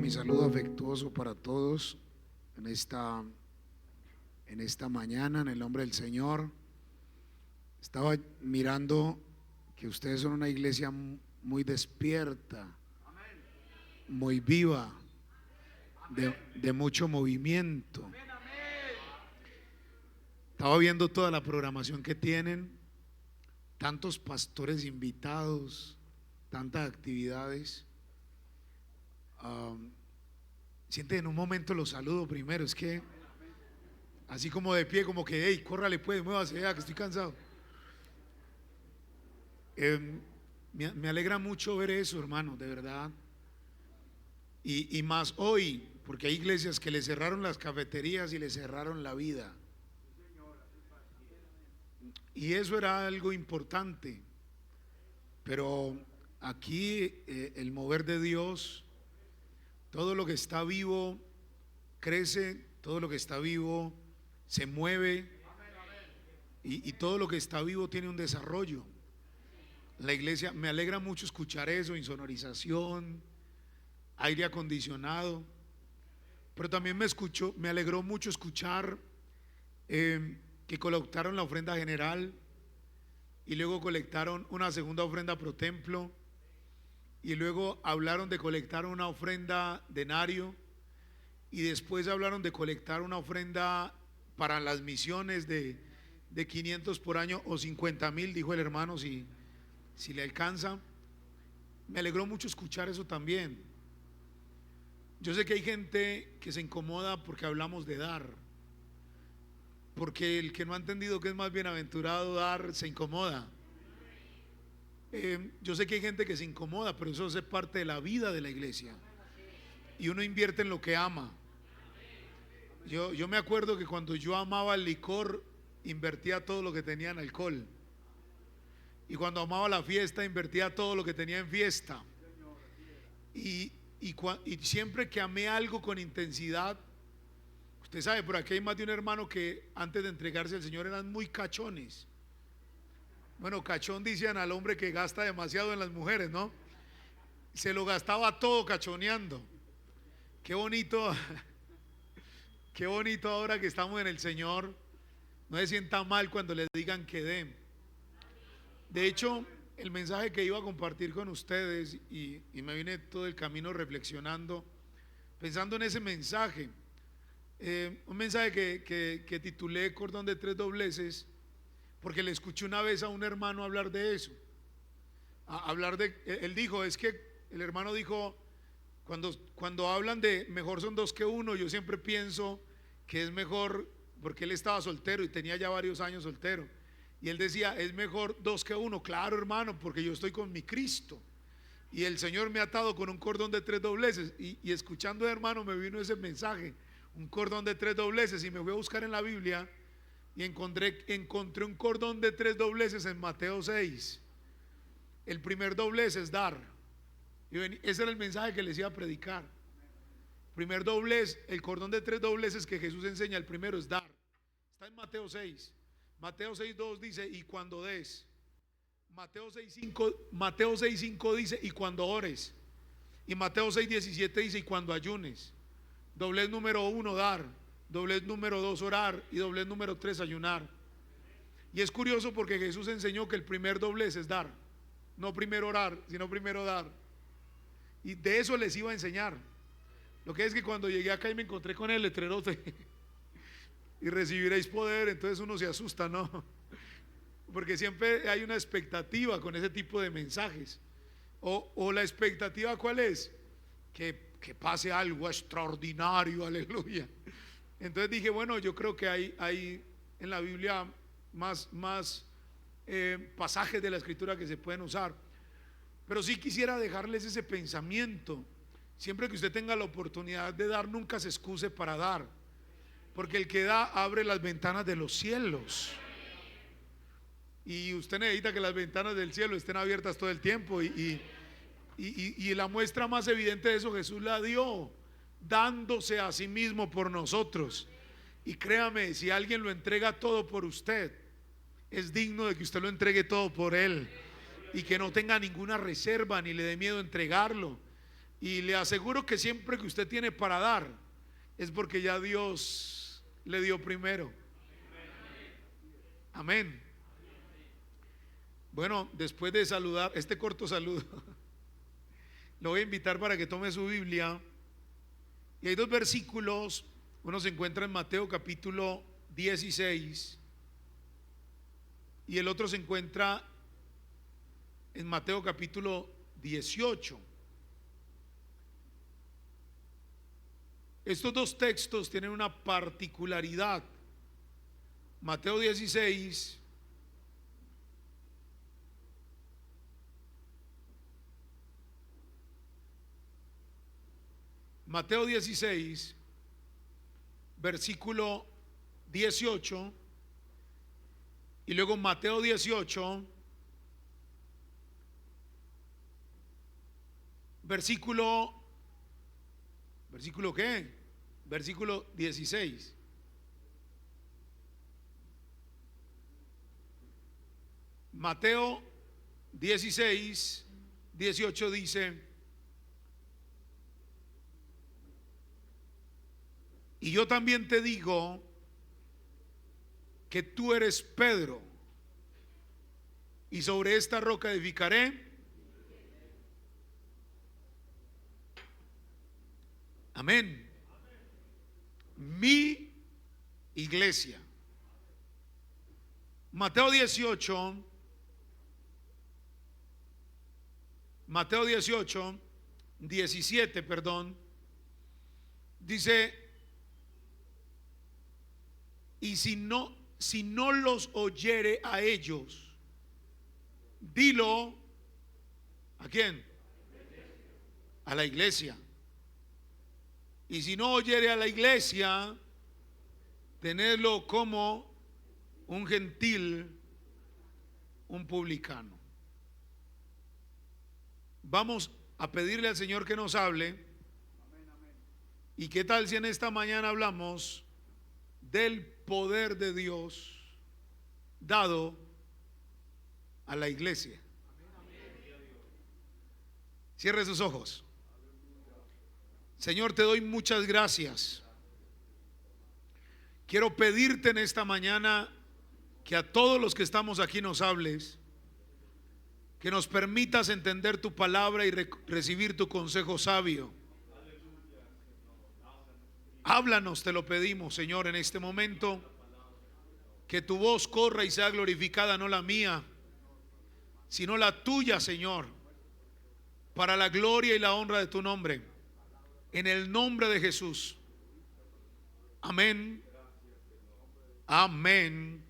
mi saludo afectuoso para todos en esta mañana, en el nombre del Señor. Estaba mirando que ustedes son una iglesia muy despierta, muy viva, de mucho movimiento. Estaba viendo toda la programación que tienen, tantos pastores invitados, tantas actividades. Sienten, en un momento los saludo primero, es que así como de pie, como que hey, córrale pues, muévase ya que estoy cansado. Me alegra mucho ver eso, hermano, de verdad. Y más hoy, porque hay iglesias que le cerraron las cafeterías y le cerraron la vida. Y eso era algo importante. Pero aquí el mover de Dios, todo lo que está vivo crece, todo lo que está vivo se mueve y todo lo que está vivo tiene un desarrollo. La iglesia, me alegra mucho escuchar eso, insonorización, aire acondicionado, pero también me alegró mucho escuchar que colectaron la ofrenda general y luego colectaron una segunda ofrenda pro templo y luego hablaron de colectar una ofrenda denario y después hablaron de colectar una ofrenda para las misiones de 500 por año o 50,000, dijo el hermano, si le alcanza. Me alegró mucho escuchar eso también. Yo sé que hay gente que se incomoda porque hablamos de dar, porque el que no ha entendido que es más bienaventurado dar se incomoda. Yo sé que hay gente que se incomoda, pero eso es parte de la vida de la iglesia y uno invierte en lo que ama. Yo me acuerdo que cuando yo amaba el licor, invertía todo lo que tenía en alcohol, y cuando amaba la fiesta, invertía todo lo que tenía en fiesta, y siempre que amé algo con intensidad. Usted sabe, por aquí hay más de un hermano que antes de entregarse al Señor eran muy cachones. Bueno, cachón decían al hombre que gasta demasiado en las mujeres, ¿no? Se lo gastaba todo cachoneando. Qué bonito, qué bonito ahora que estamos en el Señor. No se sienta mal cuando les digan que den. De hecho, el mensaje que iba a compartir con ustedes, y me vine todo el camino reflexionando, pensando en ese mensaje. Un mensaje que titulé Cordón de tres dobleces, porque le escuché una vez a un hermano hablar de eso. Él dijo, es que el hermano dijo, cuando hablan de mejor son dos que uno, yo siempre pienso que es mejor, porque él estaba soltero y tenía ya varios años soltero, y él decía, es mejor dos que uno. Claro, hermano, porque yo estoy con mi Cristo y el Señor me ha atado con un cordón de tres dobleces, y escuchando, hermano, me vino ese mensaje, un cordón de tres dobleces, y me fui a buscar en la Biblia y encontré un cordón de tres dobleces en Mateo 6. El primer doblez es dar, y ese era el mensaje que les iba a predicar. Primer doblez, el cordón de tres dobleces que Jesús enseña, el primero es dar. Está en Mateo 6. Mateo 6:2 dice, y cuando des. Mateo 6:5 dice, y cuando ores. Y Mateo 6:17 dice, y cuando ayunes. Doblez número 1, dar. Doblez número 2, orar. Y doblez número 3, ayunar. Y es curioso porque Jesús enseñó que el primer doblez es dar. No primero orar, sino primero dar. Y de eso les iba a enseñar. Lo que es que cuando llegué acá y me encontré con el letrerote y recibiréis poder, entonces uno se asusta, ¿no? Porque siempre hay una expectativa con ese tipo de mensajes. O la expectativa, ¿cuál es? Que pase algo extraordinario, aleluya. Entonces dije, bueno, yo creo que hay en la Biblia más pasajes de la Escritura que se pueden usar, pero sí quisiera dejarles ese pensamiento. Siempre que usted tenga la oportunidad de dar, nunca se excuse para dar, porque el que da abre las ventanas de los cielos, y usted necesita que las ventanas del cielo estén abiertas todo el tiempo, y la muestra más evidente de eso Jesús la dio dándose a sí mismo por nosotros. Y créame, si alguien lo entrega todo por usted, es digno de que usted lo entregue todo por él, y que no tenga ninguna reserva ni le dé miedo entregarlo. Y le aseguro que siempre que usted tiene para dar, es porque ya Dios le dio primero. Amén. Bueno, después de saludar, este corto saludo, lo voy a invitar para que tome su Biblia. Y hay dos versículos. Uno se encuentra en Mateo capítulo 16 y el otro se encuentra en Mateo capítulo 18. Estos dos textos tienen una particularidad. Mateo 16 Mateo 16 versículo 18 y luego Mateo 18 versículo ¿qué? Versículo 16. Mateo 16, 18 dice: y yo también te digo que tú eres Pedro, y sobre esta roca edificaré amén mi iglesia. Mateo 18 17, perdón, dice: y si no los oyere a ellos, dilo ¿a quién? A la iglesia. Y si no oyere a la iglesia, tenerlo como un gentil, un publicano. Vamos a pedirle al Señor que nos hable. ¿Y qué tal si en esta mañana hablamos del poder de Dios dado a la iglesia? Cierre sus ojos. Señor, te doy muchas gracias. Quiero pedirte en esta mañana que a todos los que estamos aquí nos hables, que nos permitas entender tu palabra y recibir tu consejo sabio. Háblanos, te lo pedimos, Señor, en este momento. Que tu voz corra y sea glorificada, no la mía, sino la tuya, Señor, para la gloria y la honra de tu nombre. En el nombre de Jesús. Amén. Amén.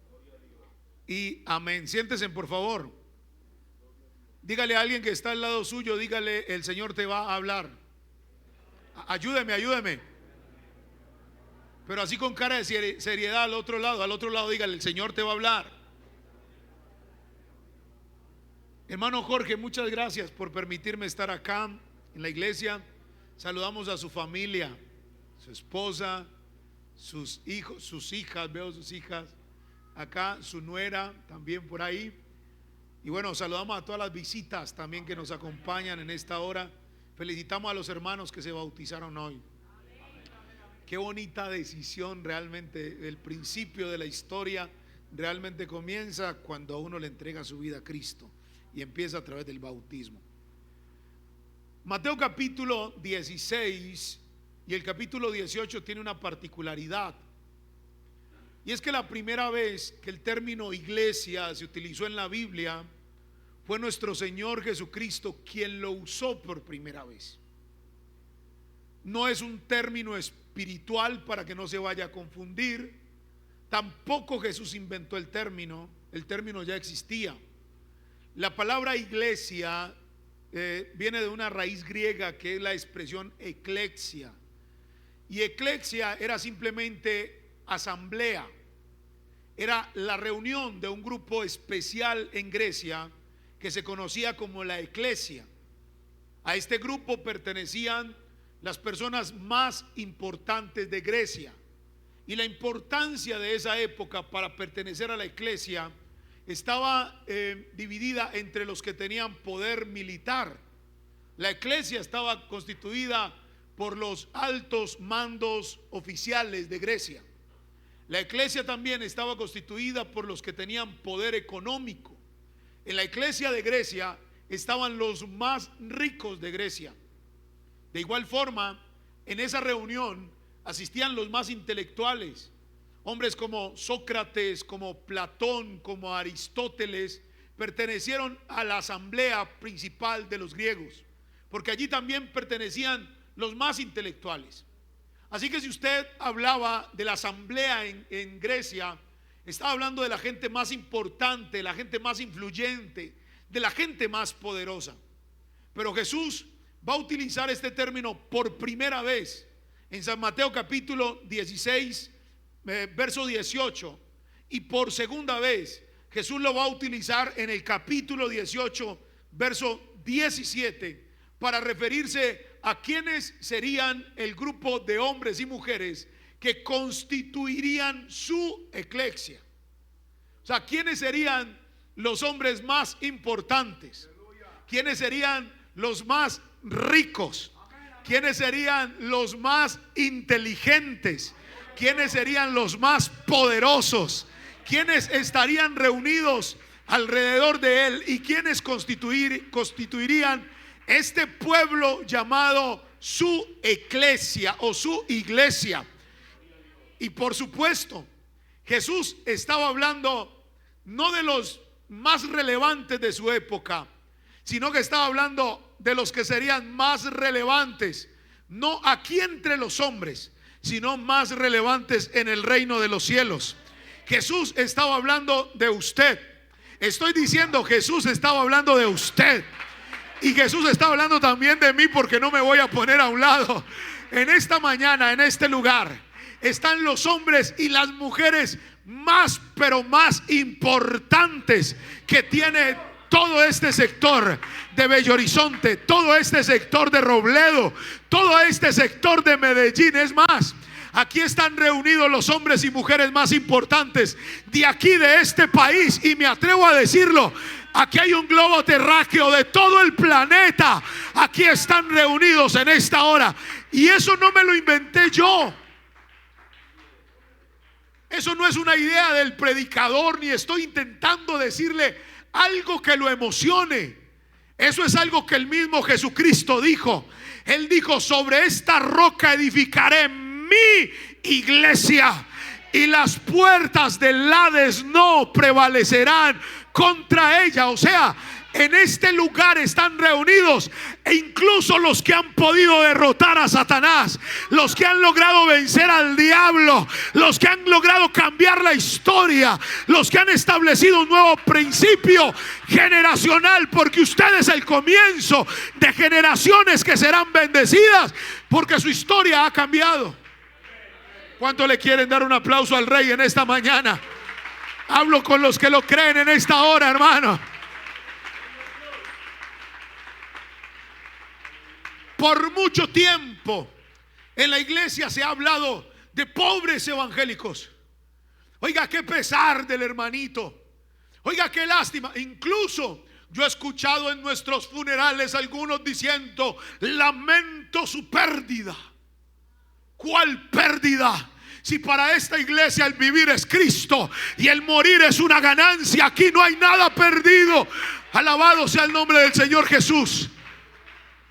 Y amén. Siéntese, por favor. Dígale a alguien que está al lado suyo, dígale: el Señor te va a hablar. Ayúdeme. Pero así con cara de seriedad al otro lado dígale: el Señor te va a hablar. Hermano Jorge, muchas gracias por permitirme estar acá en la iglesia. Saludamos a su familia, su esposa, sus hijos, sus hijas, veo sus hijas acá, su nuera también por ahí. Y bueno, saludamos a todas las visitas también que nos acompañan en esta hora. Felicitamos a los hermanos que se bautizaron hoy. Qué bonita decisión realmente. El principio de la historia realmente comienza cuando a uno le entrega su vida a Cristo y empieza a través del bautismo. Mateo capítulo 16 y el capítulo 18 tiene una particularidad, y es que la primera vez que el término iglesia se utilizó en la Biblia fue nuestro Señor Jesucristo quien lo usó por primera vez. No es un término espiritual, para que no se vaya a confundir. Tampoco Jesús inventó el término ya existía. La palabra iglesia viene de una raíz griega que es la expresión eclexia, y eclexia era simplemente asamblea, era la reunión de un grupo especial en Grecia que se conocía como la eclesia. A este grupo pertenecían las personas más importantes de Grecia, y la importancia de esa época para pertenecer a la eclesia estaba dividida entre los que tenían poder militar. La iglesia estaba constituida por los altos mandos oficiales de Grecia. La iglesia también estaba constituida por los que tenían poder económico. En la iglesia de Grecia estaban los más ricos de Grecia. De igual forma, en esa reunión asistían los más intelectuales, hombres como Sócrates, como Platón, como Aristóteles, pertenecieron a la asamblea principal de los griegos, porque allí también pertenecían los más intelectuales. Así que si usted hablaba de la asamblea en Grecia, estaba hablando de la gente más importante, de la gente más influyente, de la gente más poderosa. Pero Jesús va a utilizar este término por primera vez en San Mateo capítulo 16, verso 18, y por segunda vez Jesús lo va a utilizar en el capítulo 18, verso 17, para referirse a quienes serían el grupo de hombres y mujeres que constituirían su eclesia. O sea, ¿quiénes serían los hombres más importantes? ¿Quiénes serían los más ricos? ¿Quiénes serían los más inteligentes? ¿Quiénes serían los más poderosos? ¿Quiénes estarían reunidos alrededor de él? ¿Y quiénes constituirían este pueblo llamado su eclesia o su iglesia? Y por supuesto, Jesús estaba hablando no de los más relevantes de su época, sino que estaba hablando de los que serían más relevantes, no aquí entre los hombres, sino más relevantes en el reino de los cielos. Jesús estaba hablando de usted. Estoy diciendo, Jesús estaba hablando de usted. Y Jesús está hablando también de mí, porque no me voy a poner a un lado. En esta mañana, en este lugar, están los hombres y las mujeres más, pero más importantes que tiene todo este sector de Bello Horizonte, todo este sector de Robledo, todo este sector de Medellín. Es más, aquí están reunidos los hombres y mujeres más importantes de aquí, de este país, y me atrevo a decirlo, aquí hay un globo terráqueo de todo el planeta. Aquí están reunidos en esta hora, y eso no me lo inventé yo. Eso no es una idea del predicador, ni estoy intentando decirle algo que lo emocione. Eso es algo que el mismo Jesucristo dijo. Él dijo: sobre esta roca edificaré mi iglesia, y las puertas del Hades no prevalecerán contra ella. O sea, en este lugar están reunidos e incluso los que han podido derrotar a Satanás, los que han logrado vencer al diablo, los que han logrado cambiar la historia, los que han establecido un nuevo principio generacional, porque usted es el comienzo de generaciones que serán bendecidas, porque su historia ha cambiado. ¿Cuánto le quieren dar un aplauso al Rey en esta mañana? Hablo con los que lo creen en esta hora, hermano. Por mucho tiempo en la iglesia se ha hablado de pobres evangélicos. Oiga, qué pesar del hermanito. Oiga, qué lástima. Incluso yo he escuchado en nuestros funerales algunos diciendo: lamento su pérdida. ¿Cuál pérdida? Si para esta iglesia el vivir es Cristo y el morir es una ganancia, aquí no hay nada perdido. Alabado sea el nombre del Señor Jesús.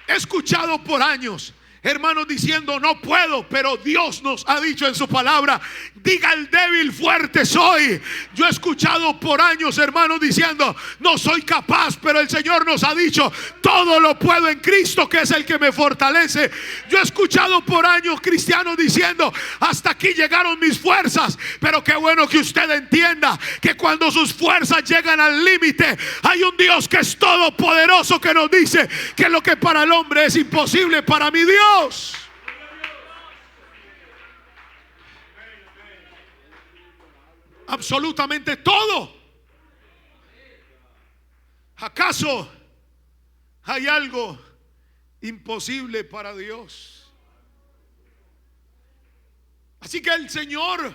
He escuchado por años hermanos diciendo: no puedo, pero Dios nos ha dicho en su palabra: diga el débil, fuerte soy. Yo he escuchado por años hermanos diciendo: no soy capaz, pero el Señor nos ha dicho: todo lo puedo en Cristo, que es el que me fortalece. Yo he escuchado por años cristianos diciendo: hasta aquí llegaron mis fuerzas. Pero qué bueno que usted entienda que cuando sus fuerzas llegan al límite, hay un Dios que es todopoderoso, que nos dice que lo que para el hombre es imposible, para mi Dios. Absolutamente todo. ¿Acaso hay algo imposible para Dios? Así que el Señor,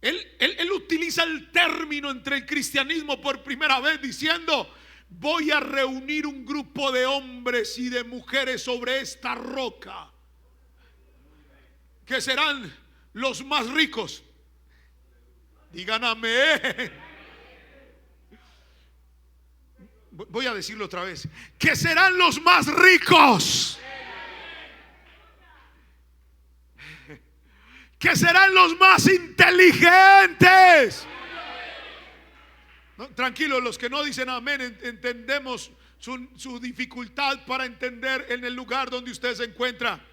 Él utiliza el término entre el cristianismo por primera vez, diciendo: voy a reunir un grupo de hombres y de mujeres sobre esta roca, que serán los más ricos. Digan amén. Voy a decirlo otra vez, que serán los más ricos, que serán los más inteligentes. No, tranquilos, los que no dicen amén, entendemos su dificultad para entender en el lugar donde usted se encuentra.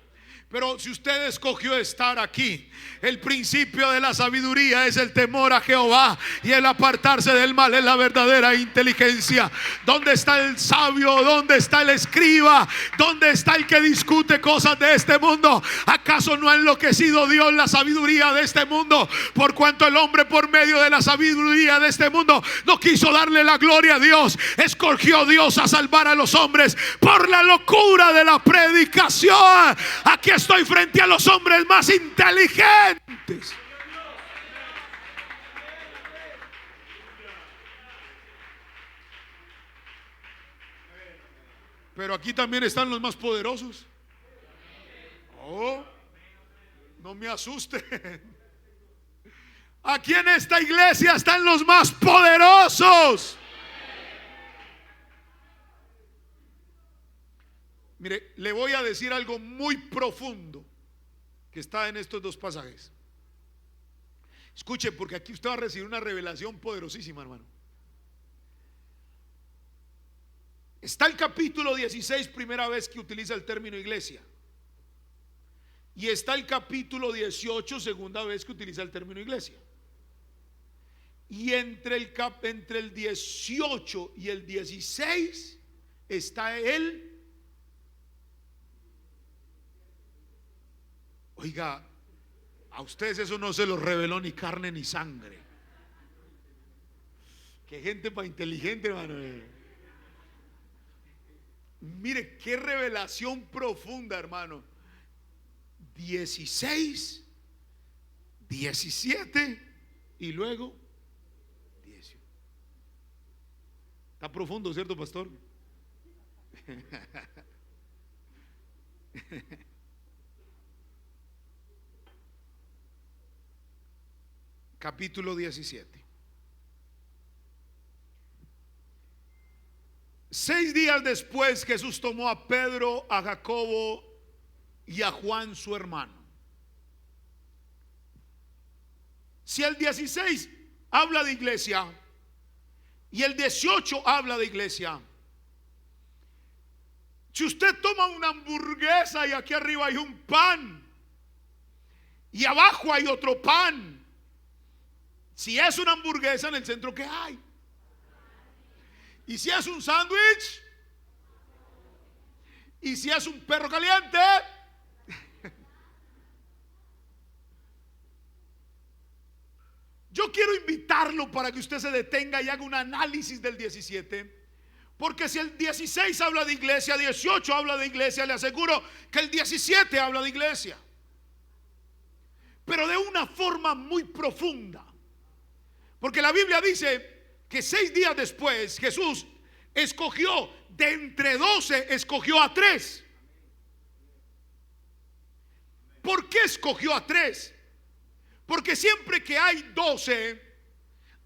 Pero si usted escogió estar aquí, el principio de la sabiduría es el temor a Jehová, y el apartarse del mal es la verdadera inteligencia. ¿Dónde está el sabio? ¿Dónde está el escriba? ¿Dónde está el que discute cosas de este mundo? ¿Acaso no ha enloquecido Dios la sabiduría de este mundo? Por cuanto el hombre, por medio de la sabiduría de este mundo, no quiso darle la gloria a Dios, escogió Dios a salvar a los hombres por la locura de la predicación. Aquí estoy frente a los hombres más inteligentes. Pero aquí también están los más poderosos. Oh, no me asusten. Aquí en esta iglesia están los más poderosos. Mire, le voy a decir algo muy profundo que está en estos dos pasajes. Escuche, porque aquí usted va a recibir una revelación poderosísima, hermano. Está el capítulo 16, primera vez que utiliza el término iglesia. Y está el capítulo 18, segunda vez que utiliza el término iglesia. Y entre el 18 y el 16 está el... Oiga, a ustedes eso no se los reveló ni carne ni sangre. Qué gente para inteligente, hermano. Mire, qué revelación profunda, hermano. 16, 17 y luego 18. Está profundo, ¿cierto, pastor? Capítulo 17. 6 días después, Jesús tomó a Pedro, a Jacobo y a Juan su hermano. Si el 16 habla de iglesia y el 18 habla de iglesia, si usted toma una hamburguesa y aquí arriba hay un pan y abajo hay otro pan, si es una hamburguesa, en el centro, ¿qué hay? Y si es un sándwich, y si es un perro caliente. Yo quiero invitarlo para que usted se detenga y haga un análisis del 17, porque si el 16 habla de iglesia, 18 habla de iglesia, le aseguro que el 17 habla de iglesia, pero de una forma muy profunda. Porque la Biblia dice que 6 días después Jesús escogió de entre 12, escogió a 3. ¿Por qué escogió a 3? Porque siempre que hay 12,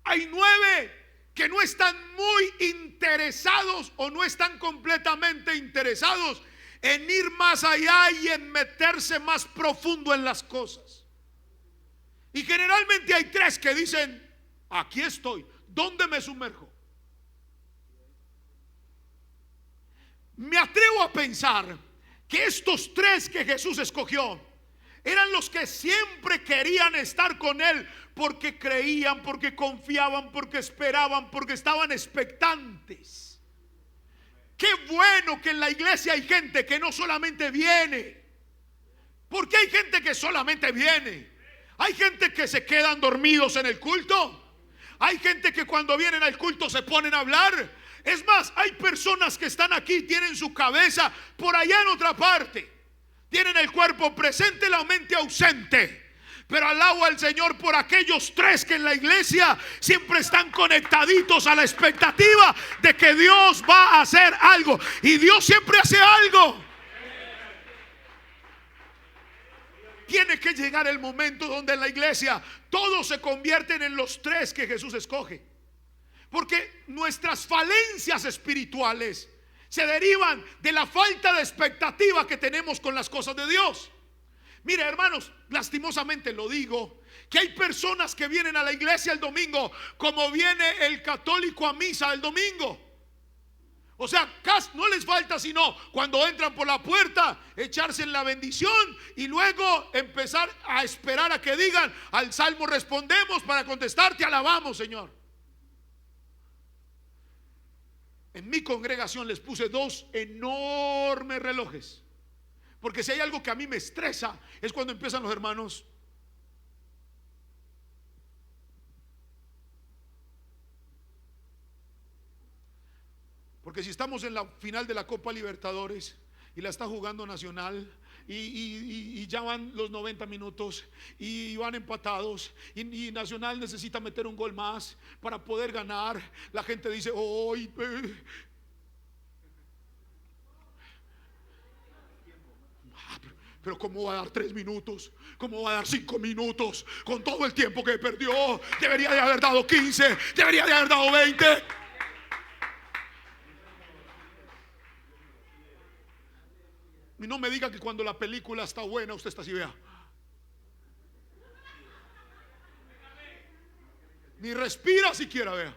hay 9 que no están muy interesados o no están completamente interesados en ir más allá y en meterse más profundo en las cosas. Y generalmente hay 3 que dicen: aquí estoy, ¿dónde me sumerjo? Me atrevo a pensar que estos 3 que Jesús escogió eran los que siempre querían estar con Él, porque creían, porque confiaban, porque esperaban, porque estaban expectantes. Qué bueno que en la iglesia hay gente que no solamente viene, porque hay gente que solamente viene. Hay gente que se quedan dormidos en el culto. Hay gente que cuando vienen al culto se ponen a hablar. Es más, hay personas que están aquí, tienen su cabeza por allá en otra parte, tienen el cuerpo presente, la mente ausente. Pero alabo al Señor por aquellos 3 que en la iglesia siempre están conectaditos a la expectativa de que Dios va a hacer algo. Y Dios siempre hace algo. Tiene que llegar el momento donde en la iglesia todos se convierten en los 3 que Jesús escoge. Porque nuestras falencias espirituales se derivan de la falta de expectativa que tenemos con las cosas de Dios. Mire, hermanos, lastimosamente lo digo, que hay personas que vienen a la iglesia el domingo como viene el católico a misa el domingo. O sea, no les falta sino cuando entran por la puerta echarse en la bendición y luego empezar a esperar a que digan: al salmo respondemos, para contestar te alabamos, Señor. En mi congregación les puse 2 enormes relojes, porque si hay algo que a mí me estresa es cuando empiezan los hermanos: porque si estamos en la final de la Copa Libertadores y la está jugando Nacional y ya van los 90 minutos y van empatados y Nacional necesita meter un gol más para poder ganar, la gente dice: hoy pero ¿cómo va a dar 3 minutos? ¿Cómo va a dar 5 minutos? Con todo el tiempo que perdió, debería de haber dado 15, debería de haber dado 20. Y no me diga que cuando la película está buena usted está así, vea. Ni respira siquiera, vea.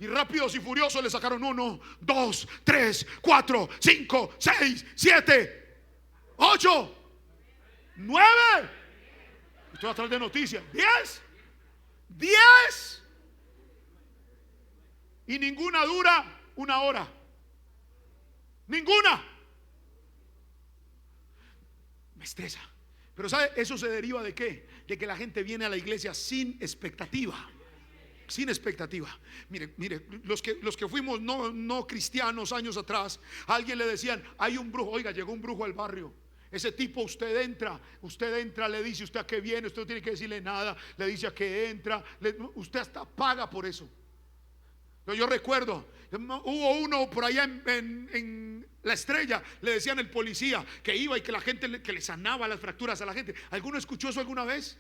Y Rápidos y Furiosos le sacaron 1, 2, 3, 4, 5, 6, 7, 8, 9. Estoy atrás de noticias. 10. Y ninguna dura 1 hora. Ninguna. Me estresa. Pero ¿sabe? Eso se deriva de ¿qué? De que la gente viene a la iglesia sin expectativa. Sin expectativa. Mire, los que fuimos no cristianos años atrás, a alguien le decían: hay un brujo. Oiga, llegó un brujo al barrio. Ese tipo, usted entra, le dice: ¿usted a qué viene? Usted no tiene que decirle nada. Le dice a qué entra. Usted hasta paga por eso. Yo recuerdo, hubo uno por allá en La Estrella, le decían el policía que iba y que la gente que le sanaba las fracturas a la gente. ¿Alguno escuchó eso alguna vez?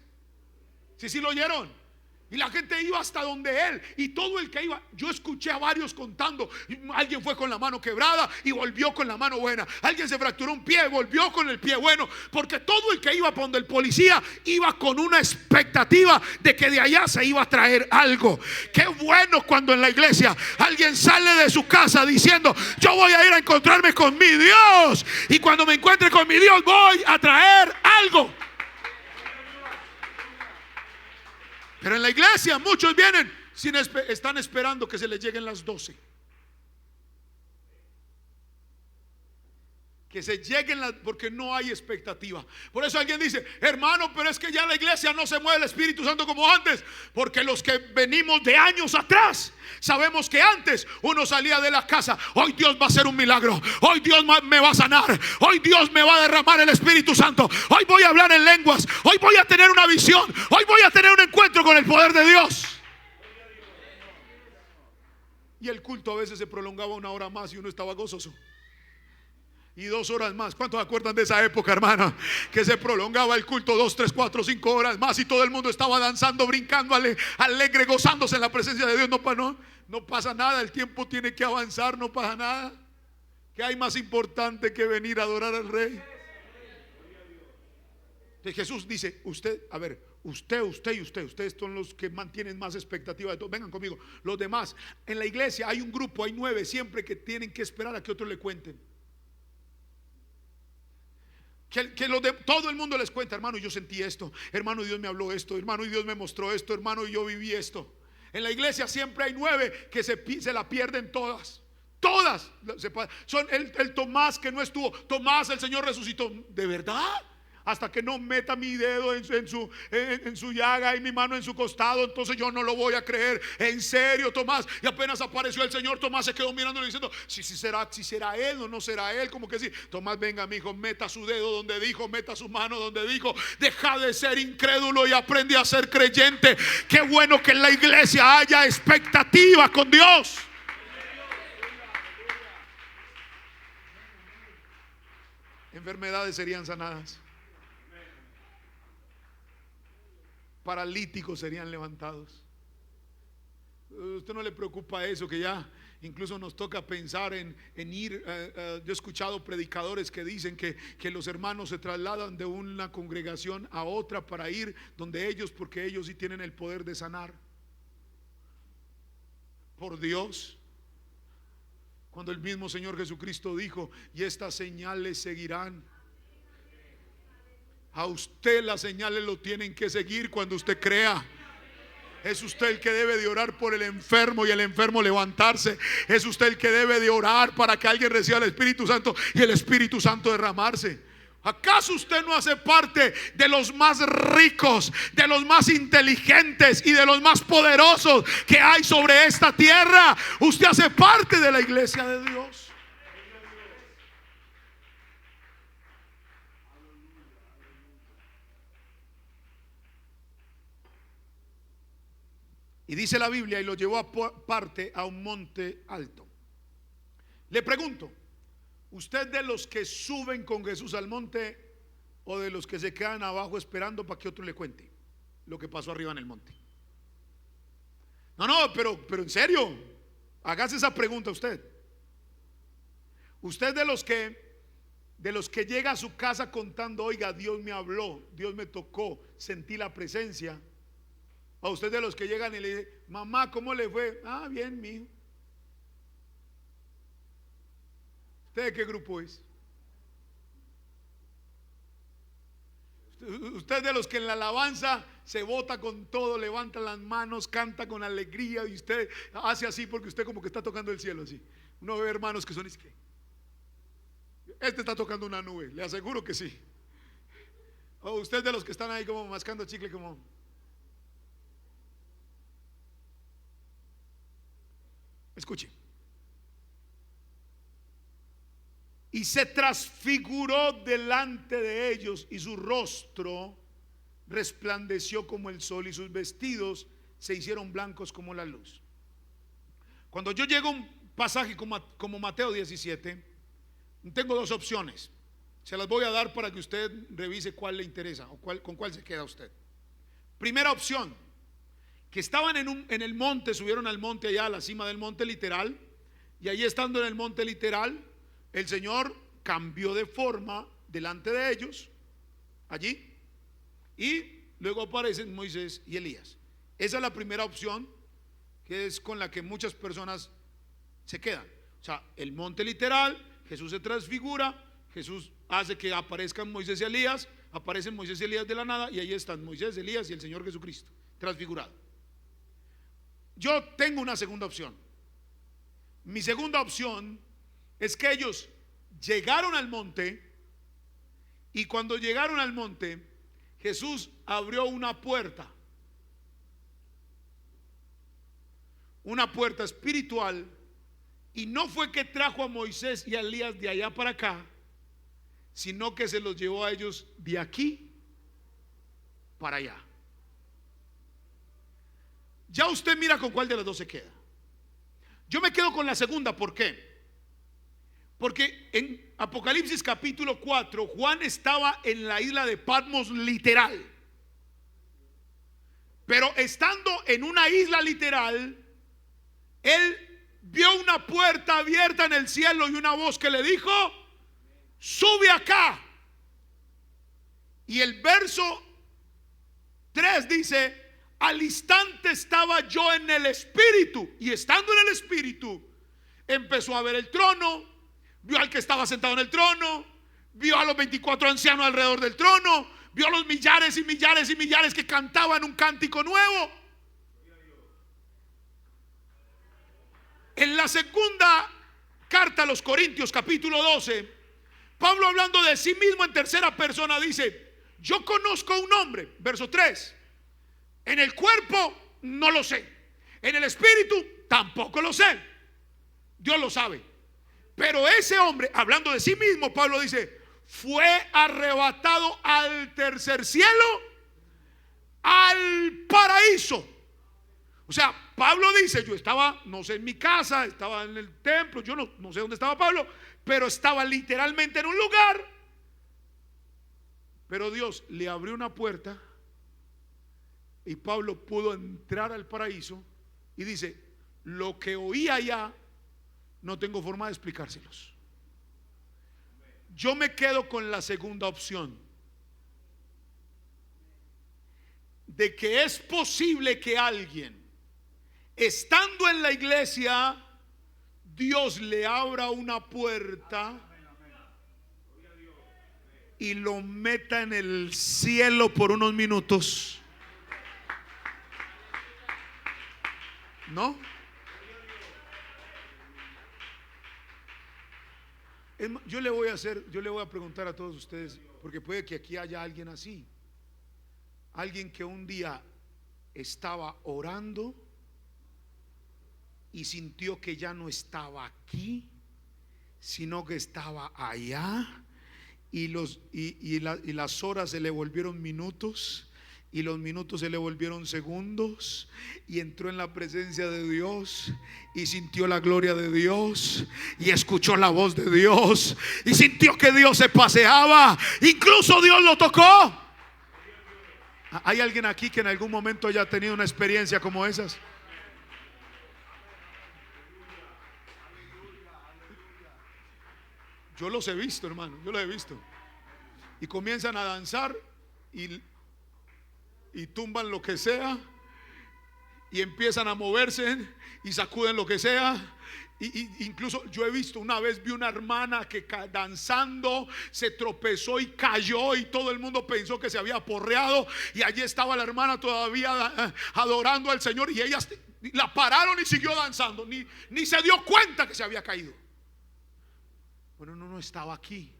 Sí lo oyeron. Y la gente iba hasta donde él, y todo el que iba, yo escuché a varios contando: alguien fue con la mano quebrada y volvió con la mano buena, alguien se fracturó un pie, volvió con el pie bueno, porque todo el que iba por donde el policía iba con una expectativa de que de allá se iba a traer algo. Qué bueno cuando en la iglesia alguien sale de su casa diciendo: yo voy a ir a encontrarme con mi Dios, y cuando me encuentre con mi Dios voy a traer algo. Pero en la iglesia muchos vienen están esperando que se les lleguen las 12. Que se lleguen porque no hay expectativa. Por eso alguien dice: hermano, pero es que ya en la iglesia no se mueve el Espíritu Santo como antes. Porque los que venimos de años atrás sabemos que antes uno salía de la casa: hoy Dios va a hacer un milagro, hoy Dios me va a sanar, hoy Dios me va a derramar el Espíritu Santo, hoy voy a hablar en lenguas, hoy voy a tener una visión, hoy voy a tener un encuentro con el poder de Dios. Y el culto a veces se prolongaba 1 hora más y uno estaba gozoso. Y 2 horas más. ¿Cuántos se acuerdan de esa época, hermano? Que se prolongaba el culto 2, 3, 4, 5 horas más y todo el mundo estaba danzando, brincando, alegre, gozándose en la presencia de Dios. No pasa nada, el tiempo tiene que avanzar, no pasa nada. ¿Qué hay más importante que venir a adorar al Rey? Que Jesús dice: usted y usted, ustedes son los que mantienen más expectativa de todo. Vengan conmigo. Los demás, en la iglesia hay un grupo, hay 9 siempre que tienen que esperar a que otros le cuenten. Que todo el mundo les cuenta: hermano, yo sentí esto, hermano, Dios me habló esto, hermano, y Dios me mostró esto, hermano, y yo viví esto. En la iglesia siempre hay 9 que se la pierden todas. Son el Tomás que no estuvo. Tomás, el Señor resucitó. ¿De verdad? hasta que no meta mi dedo en su llaga y mi mano en su costado, entonces yo no lo voy a creer. En serio, Tomás. Y apenas apareció el Señor, Tomás se quedó mirándolo diciendo, si será él o no será él, como que sí. Tomás, venga, mi hijo, meta su dedo donde dijo, meta su mano donde dijo. Deja de ser incrédulo y aprende a ser creyente. Qué bueno que en la iglesia haya expectativa con Dios. Enfermedades serían sanadas, paralíticos serían levantados. ¿Usted no le preocupa eso? Que ya incluso nos toca pensar en ir. Yo he escuchado predicadores que dicen que los hermanos se trasladan de una congregación a otra para ir donde ellos, porque ellos sí tienen el poder de sanar. Por Dios. Cuando el mismo Señor Jesucristo dijo, y estas señales seguirán. A usted las señales lo tienen que seguir cuando usted crea. Es usted el que debe de orar por el enfermo y el enfermo levantarse. Es usted el que debe de orar para que alguien reciba el Espíritu Santo y el Espíritu Santo derramarse. ¿Acaso usted no hace parte de los más ricos, de los más inteligentes y de los más poderosos que hay sobre esta tierra? Usted hace parte de la iglesia de Dios. Y dice la Biblia, y lo llevó aparte a un monte alto. Le pregunto, ¿usted de los que suben con Jesús al monte o de los que se quedan abajo esperando para que otro le cuente lo que pasó arriba en el monte? No, pero en serio, hágase esa pregunta usted. ¿Usted de los que llega a su casa contando, oiga, Dios me habló, Dios me tocó, sentí la presencia? ¿A usted de los que llegan y le dicen, mamá, ¿cómo le fue? Ah, bien, mijo. ¿Usted de qué grupo es? Usted de los que en la alabanza se bota con todo, levanta las manos, canta con alegría y usted hace así porque usted como que está tocando el cielo así. Uno ve hermanos que son, es que este está tocando una nube, le aseguro que sí. O usted de los que están ahí como mascando chicle, como... Escuche. Y se transfiguró delante de ellos y su rostro resplandeció como el sol y sus vestidos se hicieron blancos como la luz. Cuando yo llego a un pasaje como Mateo 17, tengo dos opciones. Se las voy a dar para que usted revise cuál le interesa o con cuál se queda usted. Primera opción, que estaban en el monte, subieron al monte allá a la cima del monte literal, y allí estando en el monte literal, el Señor cambió de forma delante de ellos, allí, y luego aparecen Moisés y Elías. Esa es la primera opción, que es con la que muchas personas se quedan. O sea, el monte literal, Jesús se transfigura, Jesús hace que aparezcan Moisés y Elías, aparecen Moisés y Elías de la nada, y ahí están Moisés, Elías y el Señor Jesucristo, transfigurado. Yo tengo una segunda opción. Mi segunda opción es que ellos llegaron al monte, y cuando llegaron al monte, Jesús abrió una puerta espiritual, y no fue que trajo a Moisés y a Elías de allá para acá, sino que se los llevó a ellos de aquí para allá. Ya usted mira con cuál de las dos se queda. Yo me quedo con la segunda. ¿Por qué? Porque en Apocalipsis capítulo 4 Juan estaba en la isla de Patmos literal. Pero estando en una isla literal, él vio una puerta abierta en el cielo y una voz que le dijo, sube acá. Y el verso 3 dice, al instante estaba yo en el Espíritu, y estando en el Espíritu empezó a ver el trono, vio al que estaba sentado en el trono, vio a los 24 ancianos alrededor del trono, vio a los millares y millares y millares que cantaban un cántico nuevo. En la segunda carta a los Corintios capítulo 12, Pablo, hablando de sí mismo en tercera persona, dice, yo conozco un hombre, verso 3, en el cuerpo no lo sé, en el espíritu tampoco lo sé, Dios lo sabe. Pero ese hombre, hablando de sí mismo, Pablo dice, fue arrebatado al tercer cielo, al paraíso. O sea, Pablo dice, yo estaba, no sé, en mi casa, estaba en el templo, yo no sé dónde estaba Pablo, pero estaba literalmente en un lugar. Pero Dios le abrió una puerta y Pablo pudo entrar al paraíso. Y dice, lo que oí allá no tengo forma de explicárselos. Yo me quedo con la segunda opción, de que es posible que alguien, estando en la iglesia, Dios le abra una puerta y lo meta en el cielo por unos minutos. ¿No? Yo le voy a preguntar a todos ustedes, porque puede que aquí haya alguien así, alguien que un día estaba orando y sintió que ya no estaba aquí, sino que estaba allá, y las horas se le volvieron minutos, y los minutos se le volvieron segundos, y entró en la presencia de Dios y sintió la gloria de Dios y escuchó la voz de Dios y sintió que Dios se paseaba, incluso Dios lo tocó. ¿Hay alguien aquí que en algún momento haya tenido una experiencia como esas? Yo los he visto, hermano, yo los he visto. Y comienzan a danzar y tumban lo que sea, y empiezan a moverse y sacuden lo que sea. Incluso yo he visto, una vez vi una hermana que danzando se tropezó y cayó, y todo el mundo pensó que se había porreado, y allí estaba la hermana todavía adorando al Señor, y ellas la pararon y siguió danzando, ni se dio cuenta que se había caído. Bueno, no estaba aquí.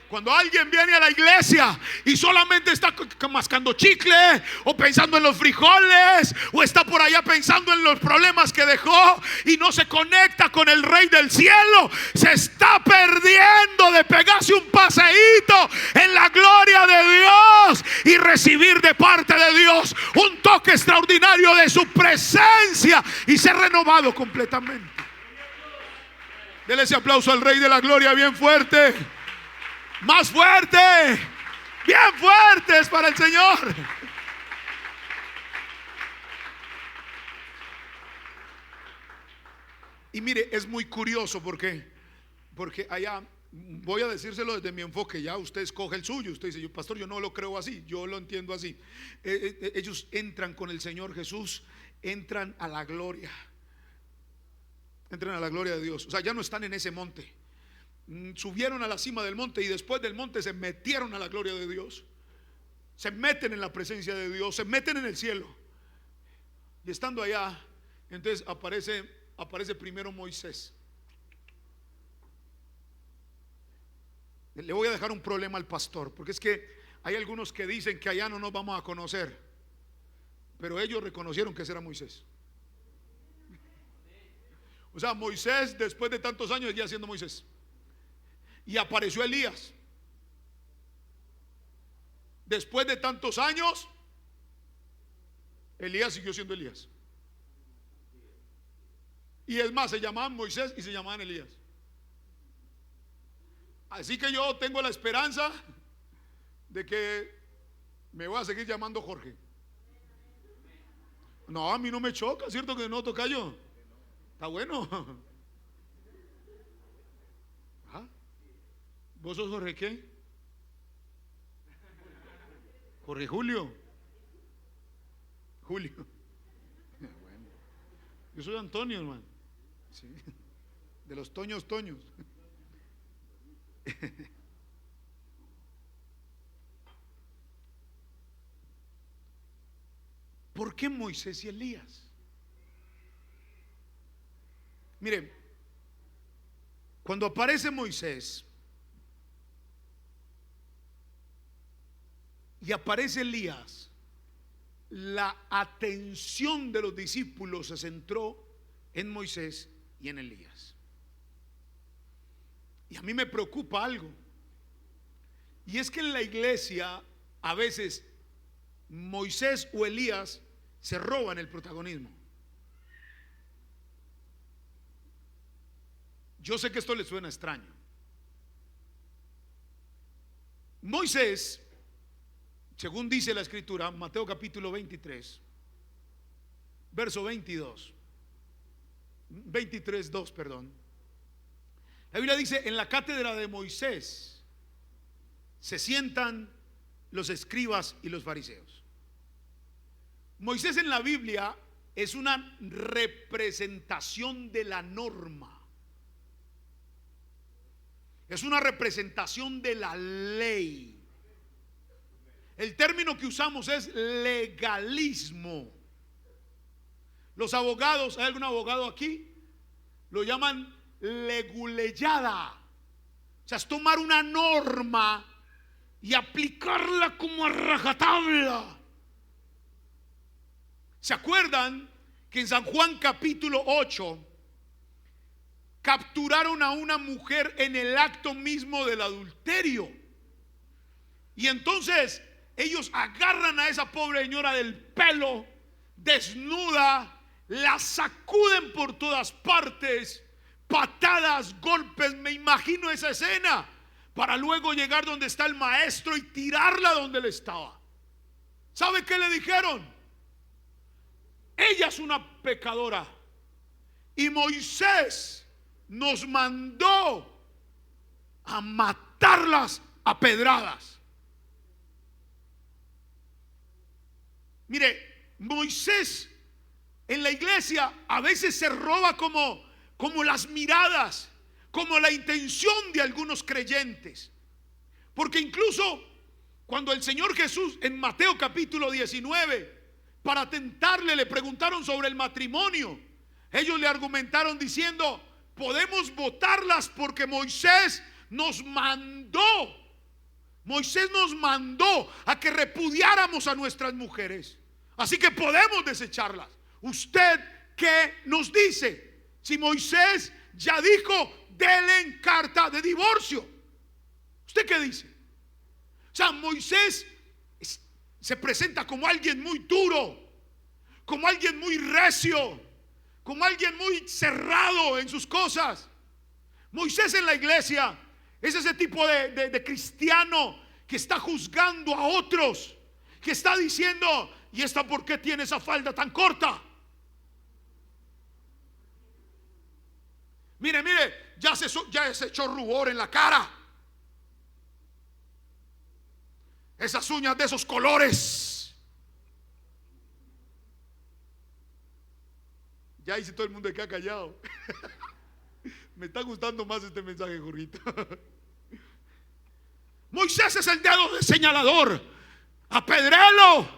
Cuando alguien viene a la iglesia y solamente está mascando chicle, o pensando en los frijoles, o está por allá pensando en los problemas que dejó y no se conecta con el Rey del cielo, se está perdiendo de pegarse un paseíto en la gloria de Dios y recibir de parte de Dios un toque extraordinario de su presencia y ser renovado completamente. Dele ese aplauso al Rey de la Gloria bien fuerte. Más fuerte, bien fuertes para el Señor. Y mire, es muy curioso porque allá, voy a decírselo desde mi enfoque, ya usted escoge el suyo. Usted dice, yo, pastor, yo no lo creo así, yo lo entiendo así. Ellos entran con el Señor Jesús, entran a la gloria, entran a la gloria de Dios. O sea, ya no están en ese monte, subieron a la cima del monte, y después del monte se metieron a la gloria de Dios, se meten en la presencia de Dios, se meten en el cielo. Y estando allá, entonces aparece primero Moisés. Le voy a dejar un problema al pastor, porque es que hay algunos que dicen que allá no nos vamos a conocer, pero ellos reconocieron que ese era Moisés. O sea, Moisés, después de tantos años, ya siendo Moisés. Y apareció Elías. Después de tantos años, Elías siguió siendo Elías. Y es más, se llamaban Moisés y se llamaban Elías. Así que yo tengo la esperanza de que me voy a seguir llamando Jorge. No, a mí no me choca, ¿cierto que no, tocayo? Está bueno. ¿Ah? ¿Vos sos Jorge qué? Jorge Julio. Julio. Bueno, yo soy Antonio, hermano. Sí. De los Toños. ¿Por qué Moisés y Elías? Mire, cuando aparece Moisés, y aparece Elías, la atención de los discípulos se centró en Moisés y en Elías. Y a mí me preocupa algo, y es que en la iglesia a veces Moisés o Elías se roban el protagonismo. Yo sé que esto les suena extraño. Moisés, según dice la escritura, Mateo capítulo 23, verso 22, 23:2, perdón. La Biblia dice: en la cátedra de Moisés se sientan los escribas y los fariseos. Moisés en la Biblia es una representación de la norma. Es una representación de la ley. El término que usamos es legalismo. Los abogados, ¿hay algún abogado aquí? Lo llaman leguleyada. O sea, es tomar una norma y aplicarla como a rajatabla. ¿Se acuerdan que en San Juan capítulo 8 capturaron a una mujer en el acto mismo del adulterio? Y entonces ellos agarran a esa pobre señora del pelo, desnuda, la sacuden por todas partes, patadas, golpes. Me imagino esa escena, para luego llegar donde está el maestro y tirarla donde él estaba. ¿Sabe qué le dijeron? Ella es una pecadora y Moisés nos mandó a matarlas a pedradas. Mire, Moisés en la iglesia a veces se roba como las miradas, como la intención de algunos creyentes. Porque incluso cuando el Señor Jesús en Mateo capítulo 19, para tentarle, le preguntaron sobre el matrimonio, ellos le argumentaron diciendo: podemos votarlas porque Moisés nos mandó a que repudiáramos a nuestras mujeres, así que podemos desecharlas. ¿Usted qué nos dice? Si Moisés ya dijo: denle carta de divorcio, ¿usted qué dice? O sea, Moisés se presenta como alguien muy duro, como alguien muy recio, como alguien muy cerrado en sus cosas. Moisés en la iglesia es ese tipo de cristiano que está juzgando a otros, que está diciendo: ¿y esta por qué tiene esa falda tan corta? Mire, ya se echó rubor en la cara, esas uñas de esos colores. Ya hice todo el mundo que ha callado. Me está gustando más este mensaje, Jorgito. Moisés es el dedo de señalador. Apedréelo,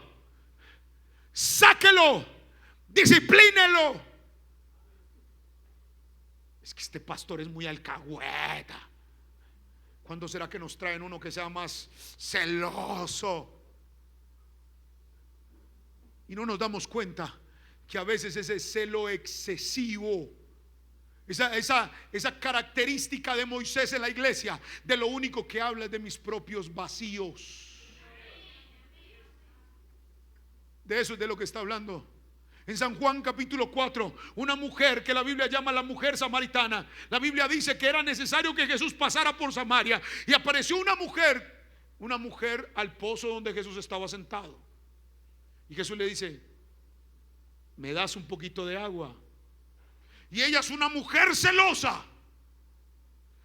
sáquelo, disciplínelo. Es que este pastor es muy alcahueta. ¿Cuándo será que nos traen uno que sea más celoso? Y no nos damos cuenta que a veces ese celo excesivo, esa característica de Moisés en la iglesia, de lo único que habla es de mis propios vacíos. De eso es de lo que está hablando. En San Juan capítulo 4, una mujer que la Biblia llama la mujer samaritana, la Biblia dice que era necesario que Jesús pasara por Samaria, y apareció una mujer al pozo donde Jesús estaba sentado. Y Jesús le dice: ¿me das un poquito de agua? Y ella es una mujer celosa.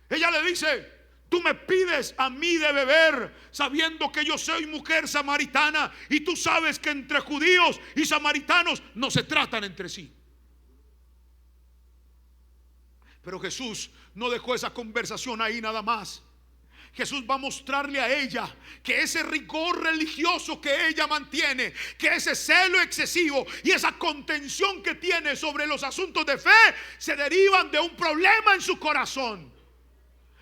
Ella le dice: tú me pides a mí de beber, sabiendo que yo soy mujer samaritana, y tú sabes que entre judíos y samaritanos no se tratan entre sí. Pero Jesús no dejó esa conversación ahí nada más. Jesús va a mostrarle a ella que ese rigor religioso que ella mantiene, que ese celo excesivo y esa contención que tiene sobre los asuntos de fe, se derivan de un problema en su corazón.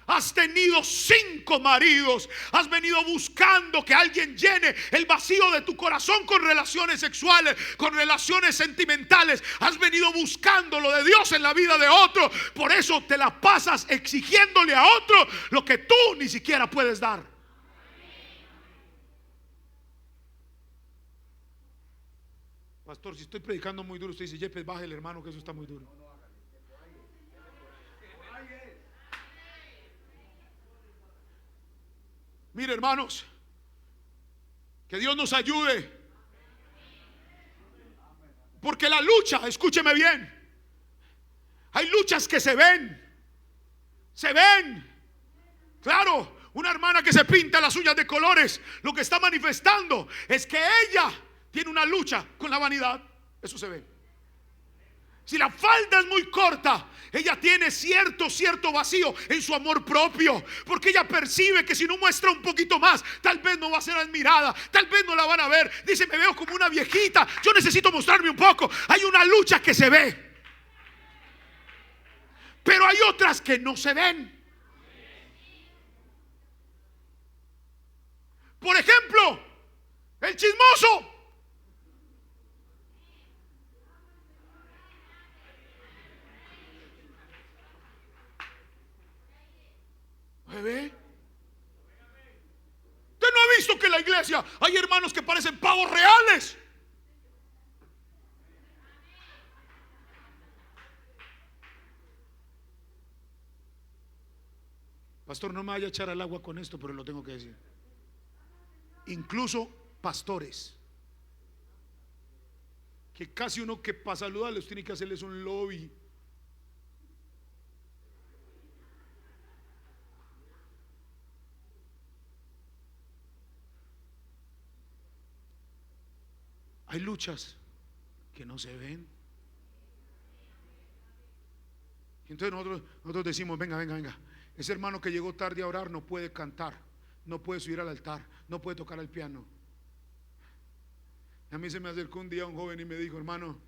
Has tenido 5 maridos. Has venido buscando que alguien llene el vacío de tu corazón con relaciones sexuales, con relaciones sentimentales. Has venido buscando lo de Dios en la vida de otro. Por eso te la pasas exigiéndole a otro lo que tú ni siquiera puedes dar. Pastor, si estoy predicando muy duro, usted dice: Yepes, bájale, hermano, que eso está muy duro. Mire, hermanos, que Dios nos ayude, porque la lucha, escúcheme bien, hay luchas que se ven. Claro, una hermana que se pinta las uñas de colores, lo que está manifestando es que ella tiene una lucha con la vanidad. Eso se ve. Si la falda es muy corta, ella tiene cierto vacío en su amor propio, porque ella percibe que si no muestra un poquito más, tal vez no va a ser admirada, tal vez no la van a ver. Dice: me veo como una viejita, yo necesito mostrarme un poco. Hay una lucha que se ve, pero hay otras que no se ven. Por ejemplo, el chismoso. ¿Ve? ¿Usted no ha visto que en la iglesia hay hermanos que parecen pavos reales? Pastor, no me vaya a echar al agua con esto, pero lo tengo que decir. Incluso pastores, que casi uno que para saludarlos tiene que hacerles un lobby. Hay luchas que no se ven. Entonces nosotros decimos: venga. Ese hermano que llegó tarde a orar no puede cantar, no puede subir al altar, no puede tocar el piano. A mí se me acercó un día un joven y me dijo: hermano,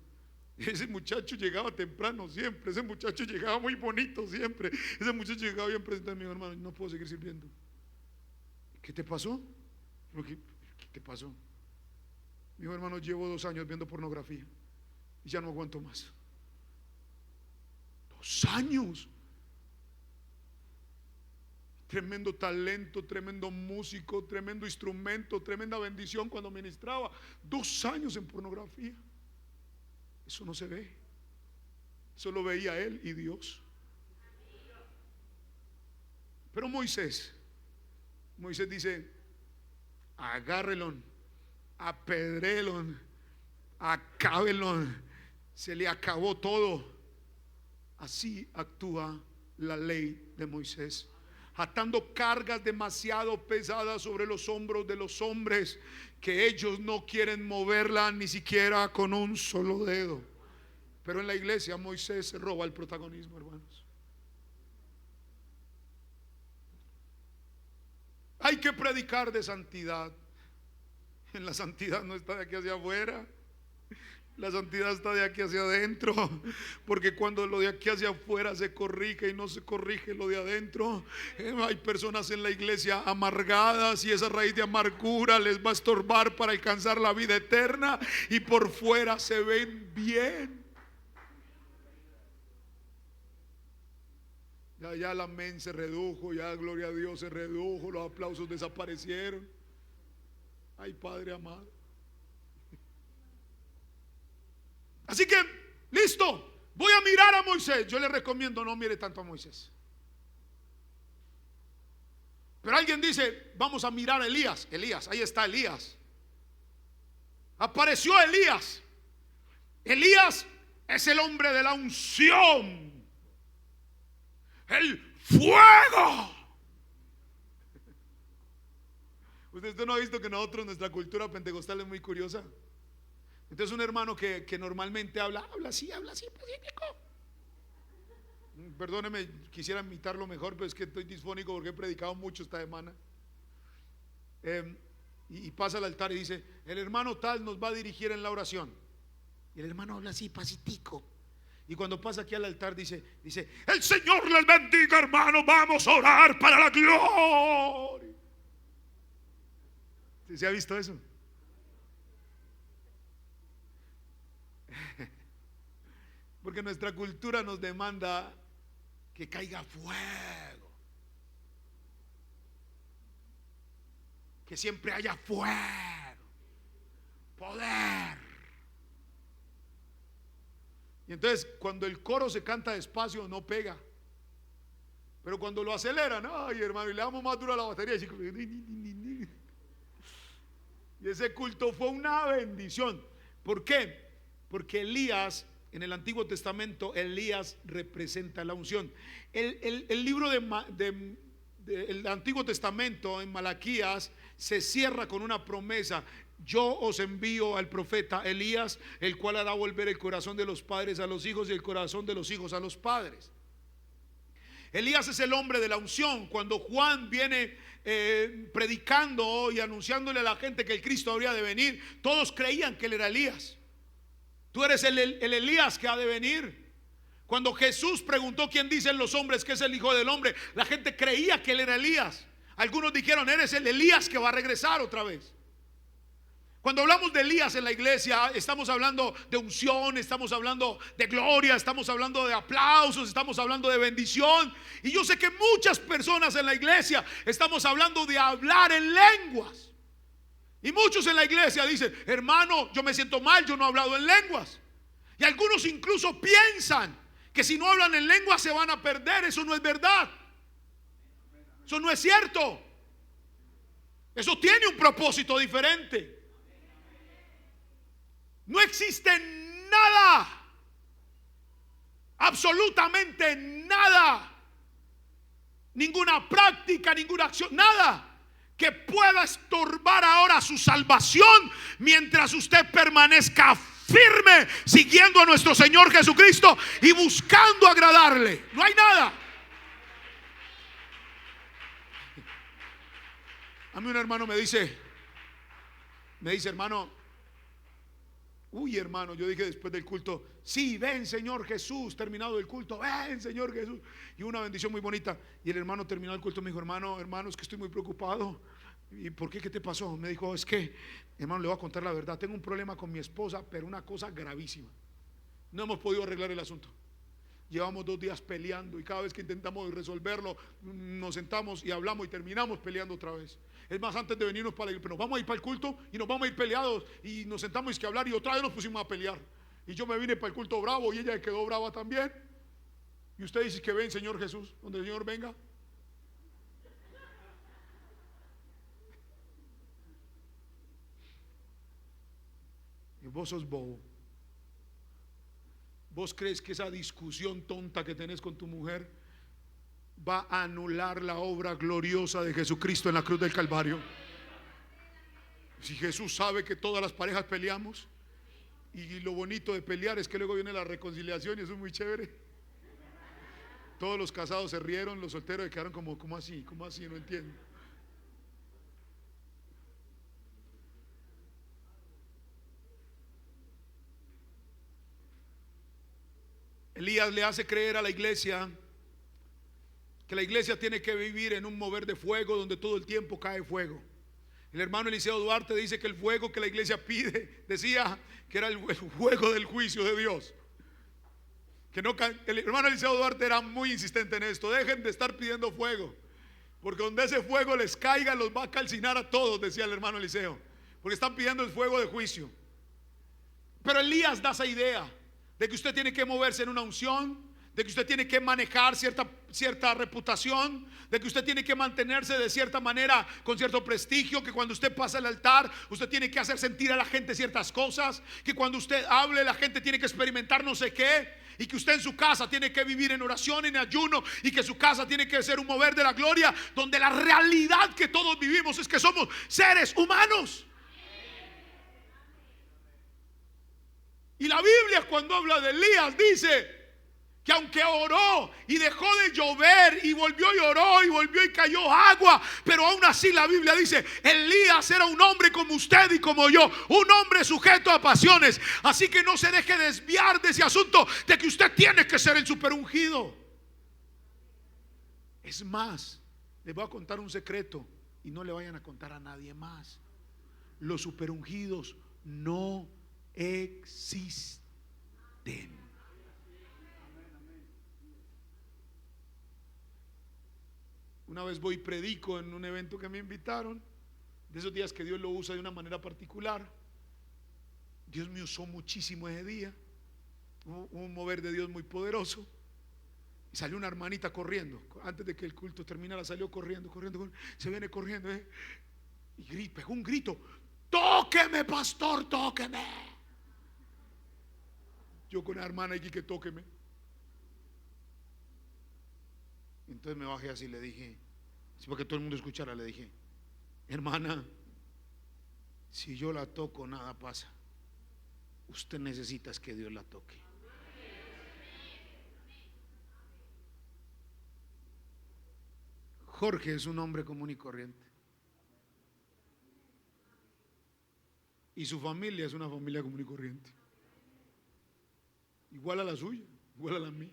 ese muchacho llegaba temprano siempre, ese muchacho llegaba muy bonito siempre, ese muchacho llegaba bien presentado. Me dijo: hermano, no puedo seguir sirviendo. ¿Qué te pasó? ¿Qué te pasó? Mi hermano, llevo 2 años viendo pornografía y ya no aguanto más. 2 años. Tremendo talento, tremendo músico, tremendo instrumento, tremenda bendición cuando ministraba. 2 años en pornografía. Eso no se ve. Eso lo veía él y Dios. Pero Moisés dice: agárrelo, apedrélo, acábelo. Se le acabó todo. Así actúa la ley de Moisés, atando cargas demasiado pesadas sobre los hombros de los hombres, que ellos no quieren moverla ni siquiera con un solo dedo. Pero en la iglesia Moisés se roba el protagonismo, hermanos. Hay que predicar de santidad. En la santidad no está de aquí hacia afuera, la santidad está de aquí hacia adentro. Porque cuando lo de aquí hacia afuera se corrige y no se corrige lo de adentro, hay personas en la iglesia amargadas, y esa raíz de amargura les va a estorbar para alcanzar la vida eterna. Y por fuera se ven bien. Ya el amén se redujo, ya gloria a Dios se redujo, los aplausos desaparecieron. Ay, Padre amado. Así que, listo, voy a mirar a Moisés. Yo le recomiendo: no mire tanto a Moisés. Pero alguien dice: vamos a mirar a Elías. Ahí está Elías. Apareció Elías. Elías es el hombre de la unción, el fuego. ¿Usted no ha visto que nosotros, nuestra cultura pentecostal es muy curiosa? Entonces un hermano que normalmente habla así pacífico. Perdóneme, quisiera imitarlo mejor, pero es que estoy disfónico porque he predicado mucho esta semana. Y pasa al altar y dice: el hermano tal nos va a dirigir en la oración. Y el hermano habla así pacífico. Y cuando pasa aquí al altar dice, el Señor les bendiga, hermanos, vamos a orar para la gloria. ¿Se ha visto eso? Porque nuestra cultura nos demanda que caiga fuego, que siempre haya fuego, poder. Y entonces cuando el coro se canta despacio no pega, pero cuando lo aceleran, ay hermano, y le damos más duro a la batería, y ese culto fue una bendición. ¿Por qué? Porque Elías, en el Antiguo Testamento, Elías representa la unción. El libro del Antiguo Testamento, en Malaquías, se cierra con una promesa: yo os envío al profeta Elías, el cual hará volver el corazón de los padres a los hijos y el corazón de los hijos a los padres. Elías es el hombre de la unción. Cuando Juan viene predicando y anunciándole a la gente que el Cristo habría de venir, todos creían que él era Elías. Tú eres el Elías que ha de venir. Cuando Jesús preguntó quién dicen los hombres que es el Hijo del Hombre, la gente creía que él era Elías. Algunos dijeron, eres el Elías que va a regresar otra vez. Cuando hablamos de Elías en la iglesia, estamos hablando de unción, estamos hablando de gloria, estamos hablando de aplausos, estamos hablando de bendición. Y yo sé que muchas personas en la iglesia estamos hablando de hablar en lenguas. Y muchos en la iglesia dicen, hermano, yo me siento mal, yo no he hablado en lenguas. Y algunos incluso piensan que si no hablan en lenguas se van a perder. Eso no es verdad. Eso no es cierto. Eso tiene un propósito diferente. No existe nada, absolutamente nada, ninguna práctica, ninguna acción, nada que pueda estorbar ahora su salvación mientras usted permanezca firme siguiendo a nuestro Señor Jesucristo y buscando agradarle. No hay nada. A mí un hermano me dice, hermano, uy hermano, yo dije después del culto, sí, ven Señor Jesús, terminado el culto, ven Señor Jesús, y una bendición muy bonita. Y el hermano terminó el culto, me dijo, hermano, es que estoy muy preocupado. ¿Y por qué? ¿Qué te pasó? Me dijo, es que, hermano, le voy a contar la verdad, tengo un problema con mi esposa, pero una cosa gravísima. No hemos podido arreglar el asunto. Llevamos 2 días peleando y cada vez que intentamos resolverlo nos sentamos y hablamos y terminamos peleando otra vez. Es más, antes de venirnos para el, pero nos vamos a ir para el culto y nos vamos a ir peleados y nos sentamos y hablar y otra vez nos pusimos a pelear. Y yo me vine para el culto bravo y ella quedó brava también. Y usted dice que ven Señor Jesús, donde el Señor venga. Y vos sos bobo. ¿Vos crees que esa discusión tonta que tenés con tu mujer va a anular la obra gloriosa de Jesucristo en la cruz del Calvario? Si Jesús sabe que todas las parejas peleamos, y lo bonito de pelear es que luego viene la reconciliación y eso es muy chévere. Todos los casados se rieron, los solteros se quedaron como así, no entiendo. Elías le hace creer a la iglesia que la iglesia tiene que vivir en un mover de fuego donde todo el tiempo cae fuego. El hermano Eliseo Duarte dice que el fuego que la iglesia pide, decía que era el fuego del juicio de Dios. El hermano Eliseo Duarte era muy insistente en esto. Dejen de estar pidiendo fuego, porque donde ese fuego les caiga los va a calcinar a todos, decía el hermano Eliseo, porque están pidiendo el fuego de juicio. Pero Elías da esa idea de que usted tiene que moverse en una unción, de que usted tiene que manejar cierta reputación, de que usted tiene que mantenerse de cierta manera con cierto prestigio, que cuando usted pasa al altar usted tiene que hacer sentir a la gente ciertas cosas, que cuando usted hable la gente tiene que experimentar no sé qué, y que usted en su casa tiene que vivir en oración, en ayuno, y que su casa tiene que ser un mover de la gloria, donde la realidad que todos vivimos es que somos seres humanos. Y la Biblia, cuando habla de Elías, dice que aunque oró y dejó de llover y volvió y oró y volvió y cayó agua, pero aún así la Biblia dice: Elías era un hombre como usted y como yo, un hombre sujeto a pasiones. Así que no se deje desviar de ese asunto de que usted tiene que ser el superungido. Es más, les voy a contar un secreto y no le vayan a contar a nadie más. Los superungidos no existen. Una vez voy y predico en un evento que me invitaron, de esos días que Dios lo usa de una manera particular. Dios me usó muchísimo ese día. Hubo un mover de Dios muy poderoso. Y salió una hermanita corriendo. Antes de que el culto terminara, salió corriendo. Se viene corriendo, y pegó un grito: tóqueme, pastor, tóqueme. Yo con la hermana aquí, que tóqueme. Entonces me bajé así y le dije, para que todo el mundo escuchara, le dije: hermana, si yo la toco nada pasa. Usted necesita es que Dios la toque. Jorge es un hombre común y corriente, y su familia es una familia común y corriente, igual a la suya, igual a la mía.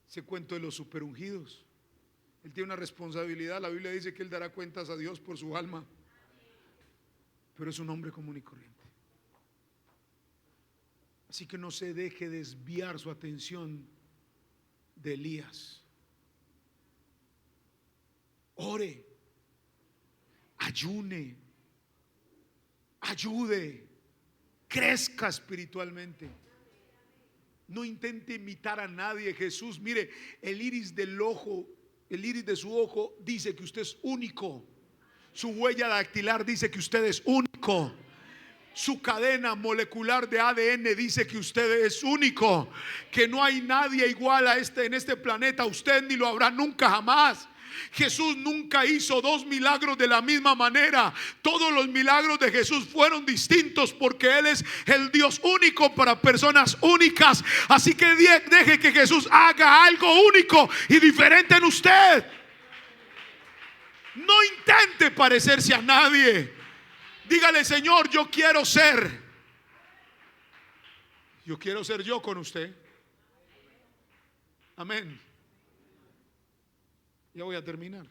Ese cuento de los superungidos, él tiene una responsabilidad. La Biblia dice que él dará cuentas a Dios por su alma, pero es un hombre común y corriente. Así que no se deje desviar su atención de Elías. Ore, ayune, ayude, crezca espiritualmente. No intente imitar a nadie. Jesús, mire, el iris del ojo, el iris de su ojo dice que usted es único. Su huella dactilar dice que usted es único. Su cadena molecular de ADN dice que usted es único, que no hay nadie igual a en este planeta. Usted ni lo habrá nunca jamás. Jesús nunca hizo dos milagros de la misma manera. Todos los milagros de Jesús fueron distintos, porque Él es el Dios único para personas únicas. Así que deje que Jesús haga algo único y diferente en usted. No intente parecerse a nadie. Dígale: Señor, yo quiero ser yo con usted. Amén. Ya voy a terminar.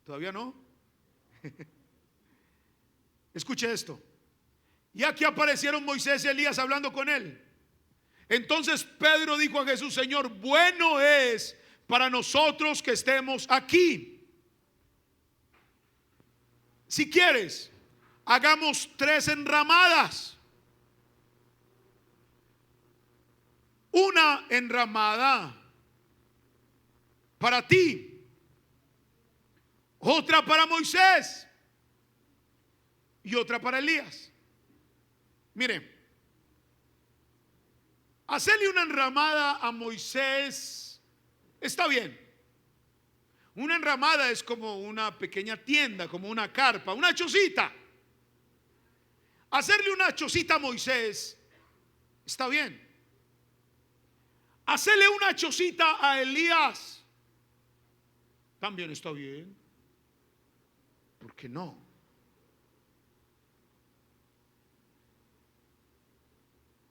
¿Todavía no? Escuche esto. Y aquí aparecieron Moisés y Elías hablando con él. Entonces Pedro dijo a Jesús: Señor, bueno es para nosotros que estemos aquí. Si quieres, hagamos 3 enramadas. Una enramada para ti, otra para Moisés y otra para Elías. Mire, hacerle una enramada a Moisés está bien. Una enramada es como una pequeña tienda, como una carpa, una chocita. Hacerle una chocita a Moisés está bien. Hacerle una chocita a Elías también está bien. ¿Por qué no?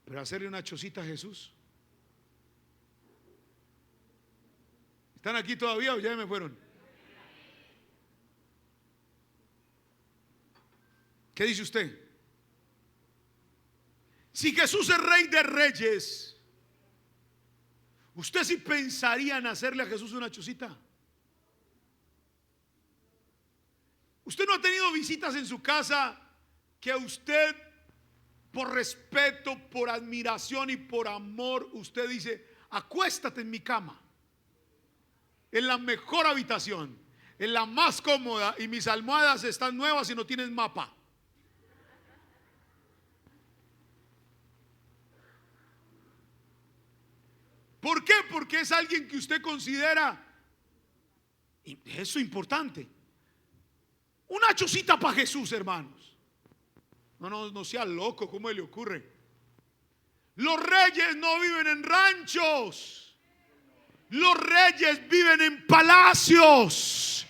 Pero hacerle una chocita a Jesús. ¿Están aquí todavía o ya me fueron? ¿Qué dice usted? Si Jesús es Rey de Reyes, ¿usted sí pensaría en hacerle a Jesús una chocita? ¿Usted no ha tenido visitas en su casa que a usted, por respeto, por admiración y por amor, usted dice: acuéstate en mi cama, en la mejor habitación, en la más cómoda, y mis almohadas están nuevas y no tienen mapa? ¿Por qué? Porque es alguien que usted considera eso importante. Una chocita para Jesús, hermanos. No sea loco, ¿cómo le ocurre? Los reyes no viven en ranchos. Los reyes viven en palacios.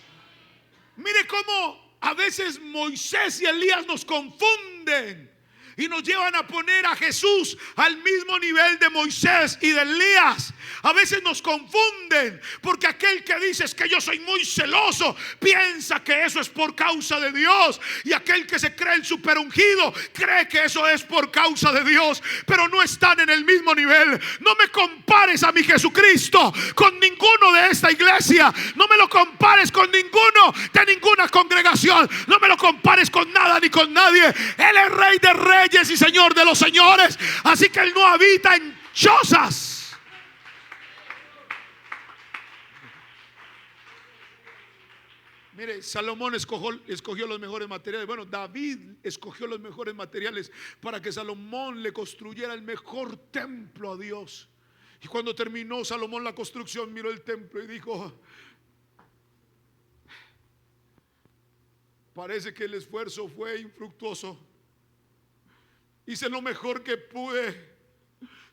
Mire cómo a veces Moisés y Elías nos confunden y nos llevan a poner a Jesús al mismo nivel de Moisés y de Elías. A veces nos confunden porque aquel que dice es que yo soy muy celoso piensa que eso es por causa de Dios, y aquel que se cree el superungido cree que eso es por causa de Dios, pero no están en el mismo nivel. No me compares a mi Jesucristo con ninguno de esta iglesia. No me lo compares con ninguno de ninguna congregación. No me lo compares con nada ni con nadie. Él es Rey de reyes y Señor de los señores. Así que Él no habita en chozas. Mire, Salomón escogió los mejores materiales. Bueno, David escogió los mejores materiales para que Salomón le construyera el mejor templo a Dios. Y cuando terminó Salomón la construcción, miró el templo y dijo: parece que el esfuerzo fue infructuoso. Hice lo mejor que pude,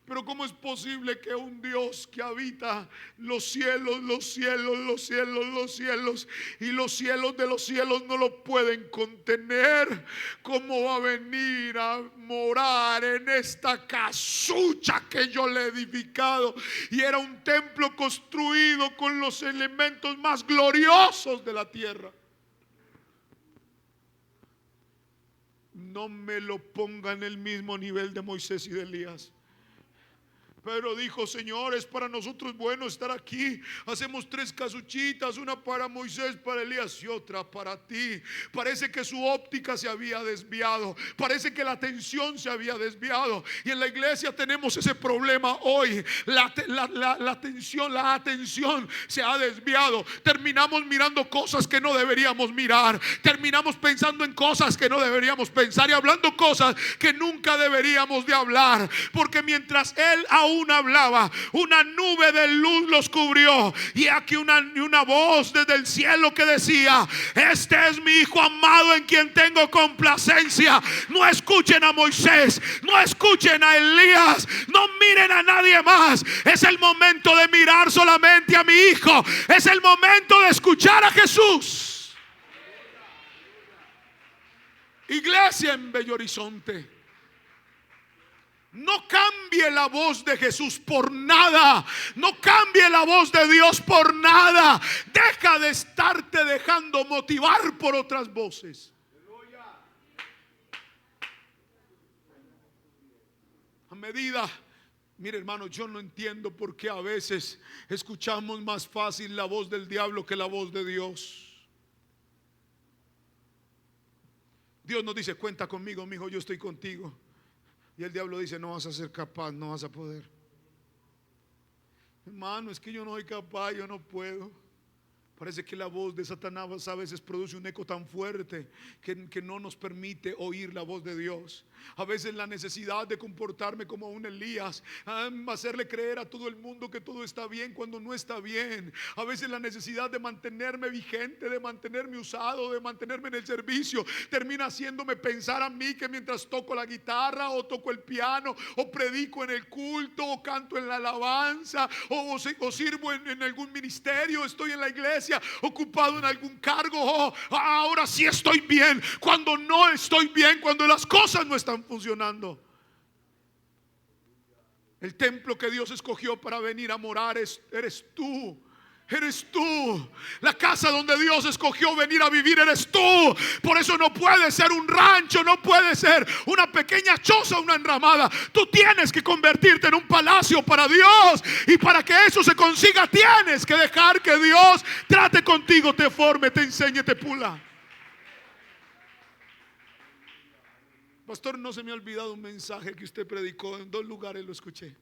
pero ¿cómo es posible que un Dios que habita los cielos, los cielos, los cielos, los cielos, y los cielos de los cielos no lo pueden contener? ¿Cómo va a venir a morar en esta casucha que yo le he edificado? Y era un templo construido con los elementos más gloriosos de la tierra. No me lo ponga en el mismo nivel de Moisés y de Elías. Pero dijo: Señor, es para nosotros bueno estar aquí. Hacemos 3 casuchitas, una para Moisés, para Elías y otra para ti. Parece que su óptica se había desviado. Parece que la atención se había desviado. Y en la iglesia tenemos ese problema hoy. La atención se ha desviado. Terminamos mirando cosas que no deberíamos mirar. Terminamos pensando en cosas que no deberíamos pensar y hablando cosas que nunca deberíamos de hablar. Porque mientras Él aún hablaba, una nube de luz los cubrió, y aquí una voz desde el cielo que decía: este es mi hijo amado en quien tengo complacencia. No escuchen a Moisés, no escuchen a Elías, no miren a nadie más. Es el momento de mirar solamente a mi hijo. Es el momento de escuchar a Jesús. Iglesia en Bello Horizonte, no cambie la voz de Jesús por nada. No cambie la voz de Dios por nada. Deja de estarte dejando motivar por otras voces. A medida, mire hermano, yo no entiendo por qué a veces escuchamos más fácil la voz del diablo que la voz de Dios. Dios nos dice: cuenta conmigo, mi hijo, yo estoy contigo. Y el diablo dice: no vas a ser capaz, no vas a poder. Hermano, es que yo no soy capaz, yo no puedo. Parece que la voz de Satanás a veces produce un eco tan fuerte que no nos permite oír la voz de Dios. A veces la necesidad de comportarme como un Elías, hacerle creer a todo el mundo que todo está bien cuando no está bien. A veces la necesidad de mantenerme vigente, de mantenerme usado, de mantenerme en el servicio, termina haciéndome pensar a mí que mientras toco la guitarra o toco el piano o predico en el culto o canto en la alabanza o sirvo en algún ministerio, estoy en la iglesia ocupado en algún cargo, ahora sí estoy bien, cuando no estoy bien, cuando las cosas no están funcionando. El templo que Dios escogió para venir a morar eres tú. Eres tú. La casa donde Dios escogió venir a vivir eres tú. Por eso no puede ser un rancho, no puede ser una pequeña choza, una enramada. Tú tienes que convertirte en un palacio para Dios. Y para que eso se consiga, tienes que dejar que Dios trate contigo, te forme, te enseñe, te pula. Pastor, no se me ha olvidado un mensaje que usted predicó. En 2 lugares lo escuché.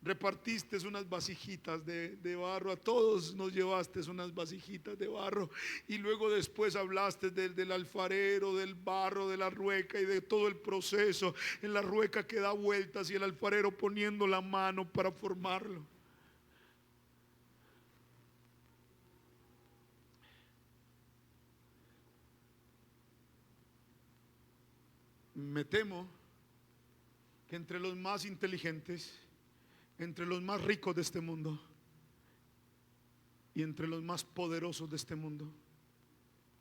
Repartiste unas vasijitas de barro, a todos nos llevaste unas vasijitas de barro, y luego después hablaste del alfarero, del barro, de la rueca y de todo el proceso en la rueca que da vueltas y el alfarero poniendo la mano para formarlo. Me temo que entre los más inteligentes, entre los más ricos de este mundo y entre los más poderosos de este mundo,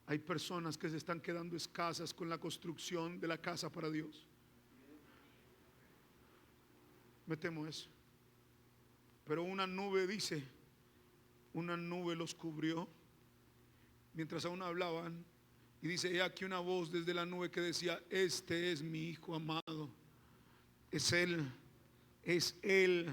hay personas que se están quedando escasas con la construcción de la casa para Dios. Me temo eso. Pero una nube, dice, una nube los cubrió mientras aún hablaban, y dice: he aquí una voz desde la nube que decía: este es mi Hijo amado. Es Él,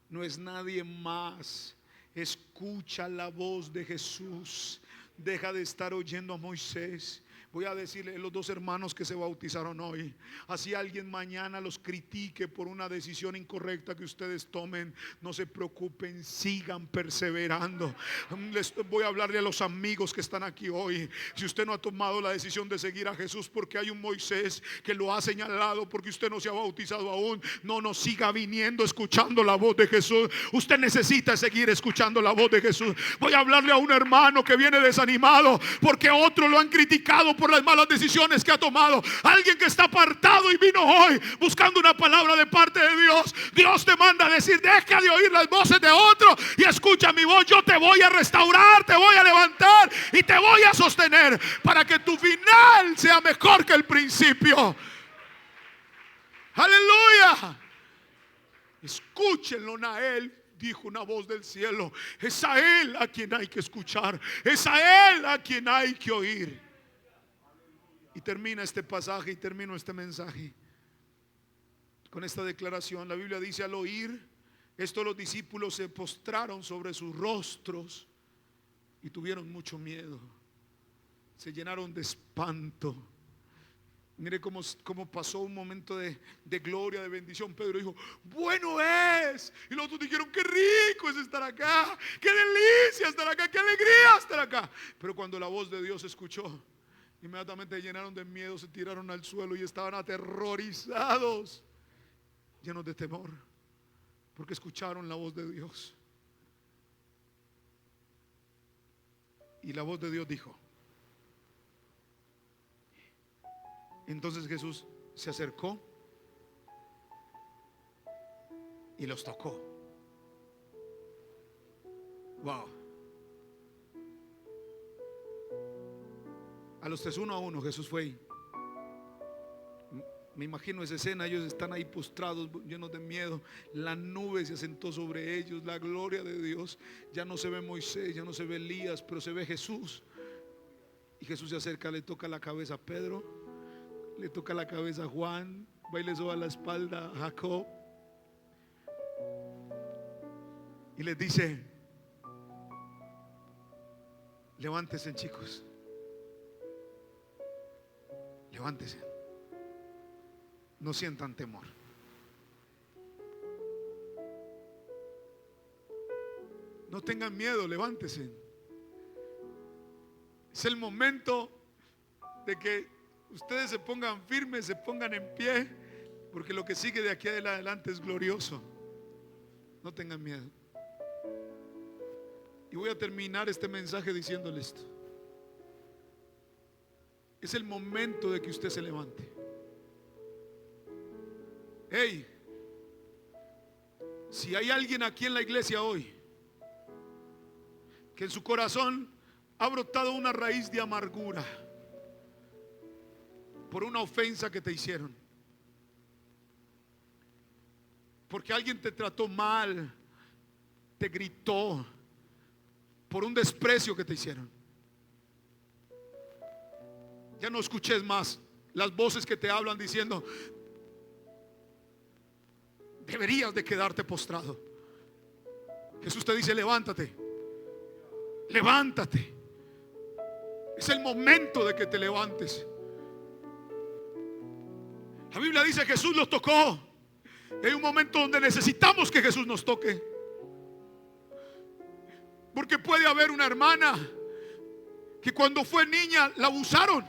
no es nadie más. Escucha la voz de Jesús. Deja de estar oyendo a Moisés. Voy a decirle a los dos hermanos que se bautizaron hoy, así alguien mañana los critique por una decisión incorrecta que ustedes tomen, no se preocupen, sigan perseverando. Les voy a hablarle a los amigos que están aquí hoy. Si usted no ha tomado la decisión de seguir a Jesús porque hay un Moisés que lo ha señalado, porque usted no se ha bautizado aún, no siga viniendo escuchando la voz de Jesús. Usted necesita seguir escuchando la voz de Jesús. Voy a hablarle a un hermano que viene desanimado porque otros lo han criticado por las malas decisiones que ha tomado. Alguien que está apartado y vino hoy buscando una palabra de parte de Dios. Dios te manda a decir: deja de oír las voces de otro y escucha mi voz. Yo te voy a restaurar, te voy a levantar y te voy a sostener para que tu final sea mejor que el principio. Aleluya. Escúchenlo, Nael. Dijo una voz del cielo: es a Él a quien hay que escuchar, es a Él a quien hay que oír. Y termina este pasaje y termino este mensaje con esta declaración. La Biblia dice: al oír esto, los discípulos se postraron sobre sus rostros y tuvieron mucho miedo. Se llenaron de espanto. Mire cómo pasó un momento de gloria, de bendición. Pedro dijo: bueno es. Y los otros dijeron: qué rico es estar acá, qué delicia estar acá, qué alegría estar acá. Pero cuando la voz de Dios se escuchó, inmediatamente llenaron de miedo, se tiraron al suelo y estaban aterrorizados, llenos de temor, porque escucharon la voz de Dios. Y la voz de Dios dijo. Entonces Jesús se acercó y los tocó. Wow. A los tres, uno a uno, Jesús fue ahí. Me imagino esa escena, ellos están ahí postrados, llenos de miedo. La nube se asentó sobre ellos, la gloria de Dios. Ya no se ve Moisés, ya no se ve Elías, pero se ve Jesús. Y Jesús se acerca, le toca la cabeza a Pedro, le toca la cabeza a Juan, va y le soba la espalda a Jacob y les dice: levántense, chicos, levántense, no sientan temor. No tengan miedo, levántense. Es el momento de que ustedes se pongan firmes, se pongan en pie, porque lo que sigue de aquí adelante es glorioso. No tengan miedo. Y voy a terminar este mensaje diciéndoles esto: es el momento de que usted se levante. Hey, si hay alguien aquí en la iglesia hoy que en su corazón ha brotado una raíz de amargura por una ofensa que te hicieron, porque alguien te trató mal, te gritó, por un desprecio que te hicieron, ya no escuches más las voces que te hablan diciendo: deberías de quedarte postrado. Jesús te dice: levántate, levántate. Es el momento de que te levantes. La Biblia dice: Jesús los tocó. Hay un momento donde necesitamos que Jesús nos toque, porque puede haber una hermana que cuando fue niña la abusaron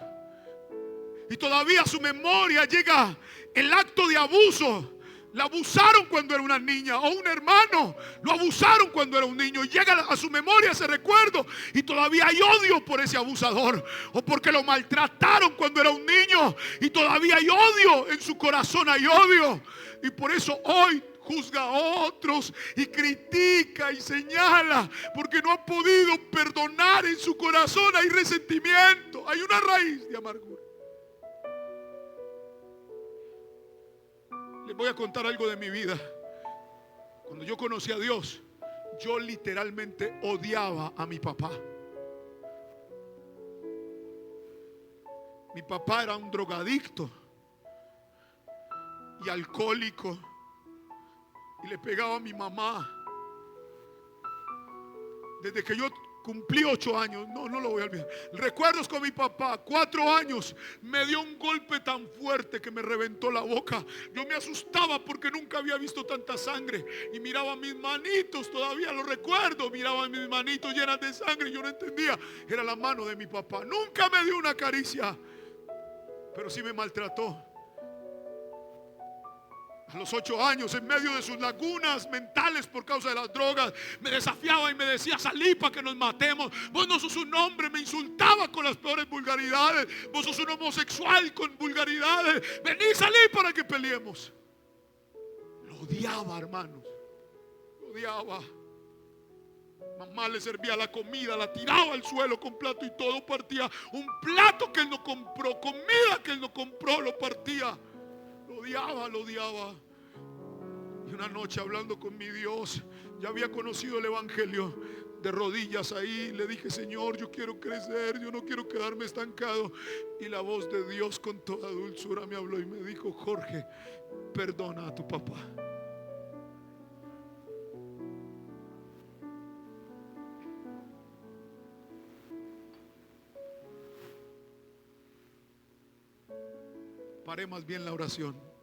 y todavía a su memoria llega el acto de abuso La abusaron cuando era una niña, o un hermano lo abusaron cuando era un niño, y llega a su memoria ese recuerdo y todavía hay odio por ese abusador, o porque lo maltrataron cuando era un niño y todavía hay odio en su corazón, hay odio, y por eso hoy juzga a otros y critica y señala porque no ha podido perdonar. En su corazón hay resentimiento, hay una raíz de amargura. Les voy a contar algo de mi vida. Cuando yo conocí a Dios, yo literalmente odiaba a mi papá. Mi papá era un drogadicto y alcohólico, y le pegaba a mi mamá. Desde que yo cumplí 8 años, no lo voy a olvidar. Recuerdos con mi papá, 4 años, me dio un golpe tan fuerte que me reventó la boca. Yo me asustaba porque nunca había visto tanta sangre, y miraba mis manitos, todavía lo recuerdo, miraba mis manitos llenas de sangre, y yo no entendía, era la mano de mi papá. Nunca me dio una caricia, pero sí me maltrató. A los 8 años, en medio de sus lagunas mentales por causa de las drogas, me desafiaba y me decía: salí para que nos matemos. Vos no sos un hombre. Me insultaba con las peores vulgaridades. Vos sos un homosexual con vulgaridades. Vení, salí para que peleemos. Lo odiaba, hermanos. Lo odiaba. Mamá le servía la comida, la tiraba al suelo con plato y todo, partía un plato que él no compró, comida que él no compró, lo partía. Lo odiaba, lo odiaba. Y una noche, hablando con mi Dios, ya había conocido el evangelio, de rodillas ahí le dije: Señor, yo quiero crecer, yo no quiero quedarme estancado. Y la voz de Dios con toda dulzura me habló y me dijo: Jorge, perdona a tu papá. Paré más bien la oración.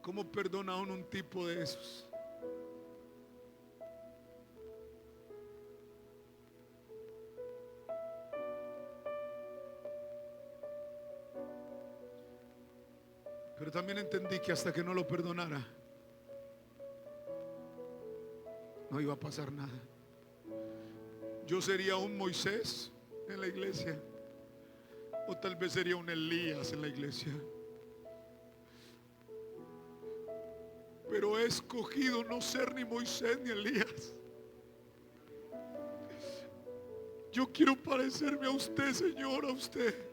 ¿Cómo perdona a uno un tipo de esos? Pero también entendí que hasta que no lo perdonara, no iba a pasar nada. Yo sería un Moisés en la iglesia, o tal vez sería un Elías en la iglesia. Pero he escogido no ser ni Moisés ni Elías. Yo quiero parecerme a usted, Señor, a usted.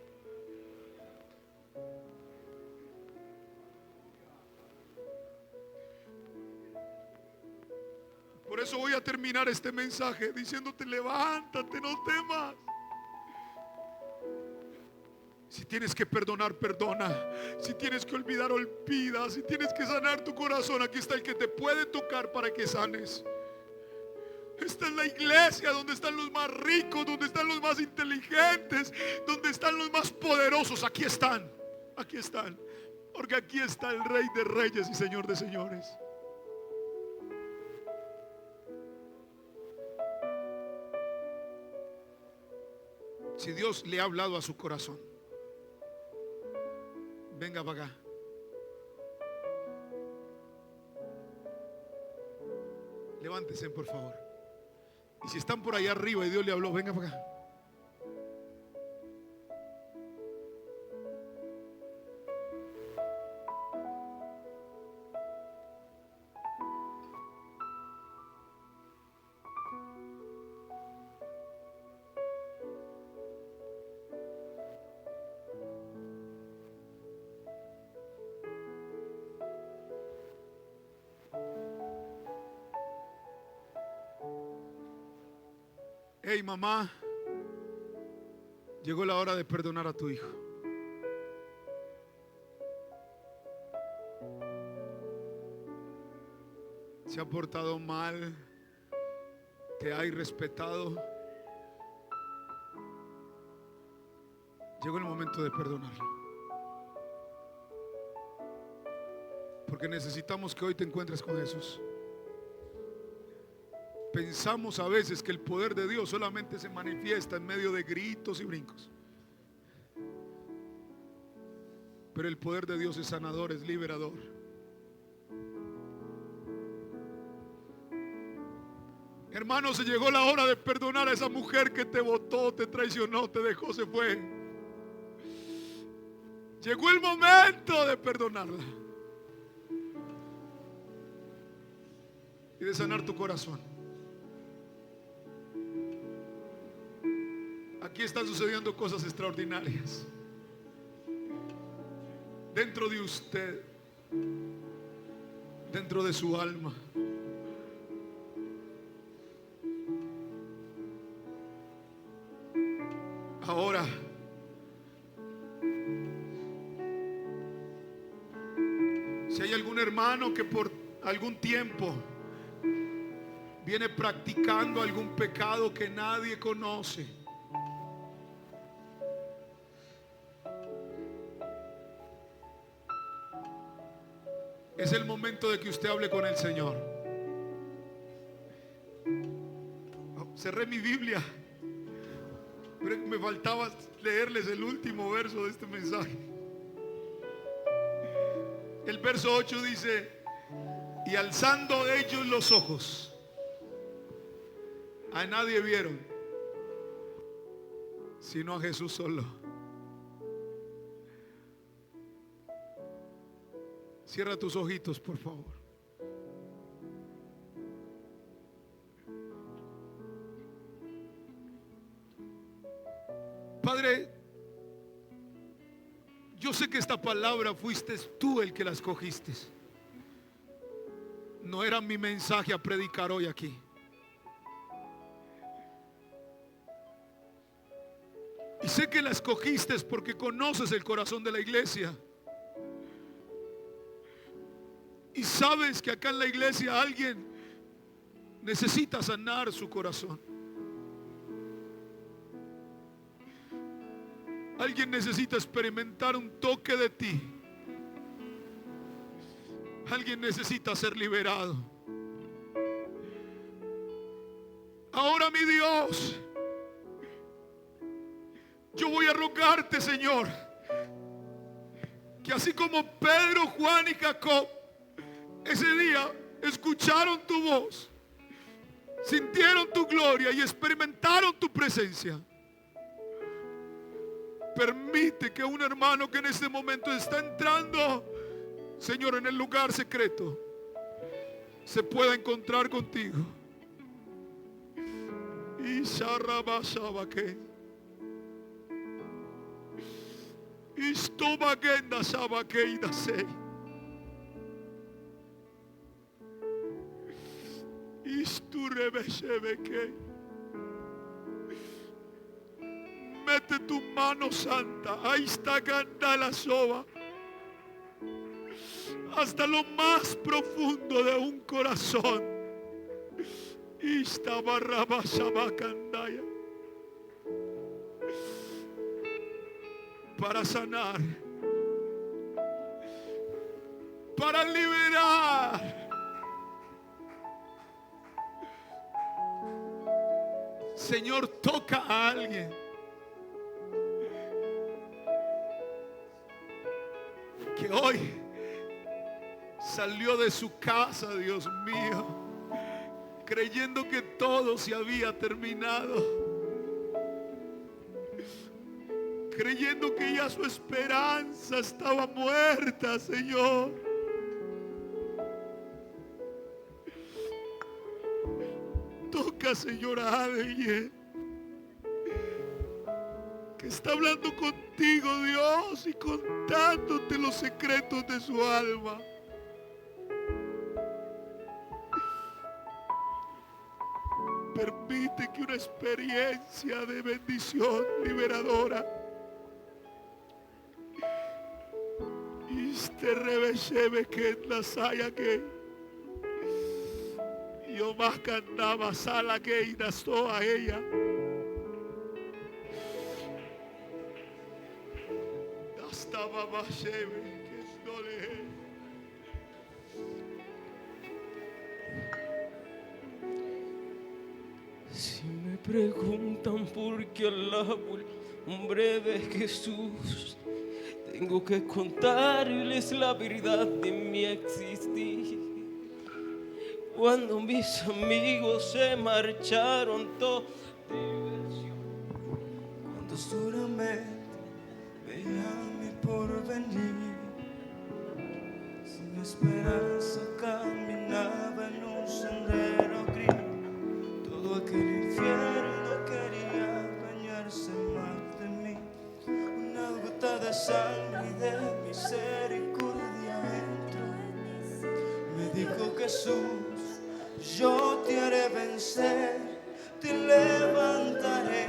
Por eso voy a terminar este mensaje diciéndote: levántate, no temas. Si tienes que perdonar, perdona. Si tienes que olvidar, olvida. Si tienes que sanar tu corazón, aquí está el que te puede tocar para que sanes. Esta es la iglesia donde están los más ricos, donde están los más inteligentes, donde están los más poderosos. Aquí están, aquí están. Porque aquí está el Rey de Reyes y Señor de Señores. Si Dios le ha hablado a su corazón, venga para acá. Levántese, por favor. Y si están por allá arriba y Dios le habló, venga para acá. Hey, mamá, llegó la hora de perdonar a tu hijo. Se ha portado mal, te ha irrespetado. Llegó el momento de perdonarlo. Porque necesitamos que hoy te encuentres con Jesús. Pensamos a veces que el poder de Dios solamente se manifiesta en medio de gritos y brincos. Pero el poder de Dios es sanador, es liberador. Hermano, se llegó la hora de perdonar a esa mujer que te botó, te traicionó, te dejó, se fue. Llegó el momento de perdonarla y de sanar tu corazón. Aquí están sucediendo cosas extraordinarias dentro de usted, dentro de su alma. Ahora, si hay algún hermano que por algún tiempo viene practicando algún pecado que nadie conoce, es el momento de que usted hable con el Señor. Cerré mi Biblia, pero me faltaba leerles el último verso de este mensaje. El verso 8 dice: y alzando ellos los ojos, a nadie vieron, sino a Jesús solo. Cierra tus ojitos, por favor. Padre, yo sé que esta palabra fuiste tú el que la escogiste. No era mi mensaje a predicar hoy aquí. Y sé que la escogiste porque conoces el corazón de la iglesia. Y sabes que acá en la iglesia alguien necesita sanar su corazón. Alguien necesita experimentar un toque de ti. Alguien necesita ser liberado. Ahora, mi Dios, yo voy a rogarte, Señor, que así como Pedro, Juan y Jacob ese día escucharon tu voz, sintieron tu gloria y experimentaron tu presencia, permite que un hermano que en este momento está entrando, Señor, en el lugar secreto, se pueda encontrar contigo. Y Sharabashabake. Istobagenda Shabake Idasei. Isturebeshebeke. Mete tu mano santa, ahí está Gandala Soba, hasta lo más profundo de un corazón. Ista barraba Shabakandaya, para sanar, para liberar. Señor, toca a alguien que hoy salió de su casa, Dios mío, creyendo que todo se había terminado, creyendo que ya su esperanza estaba muerta, Señor. Toca, Señor, a alguien que está hablando contigo, Dios, y contándote los secretos de su alma. Permite que una experiencia de bendición liberadora este reveshebe que en la saya que yo más cantaba sala que inastó a ella. Estaba más shebe que esto le. Si me preguntan por qué alabo el nombre de Jesús, tengo que contarles la verdad de mi existir. Cuando mis amigos se marcharon, toda diversión. Cuando solamente veía mi porvenir, sin esperanza caminaba en un sendero gris. Todo aquel infierno quería bañarse más de mí. Una gota de sangre y de misericordia entró. Me dijo Jesús, yo te haré vencer, te levantaré.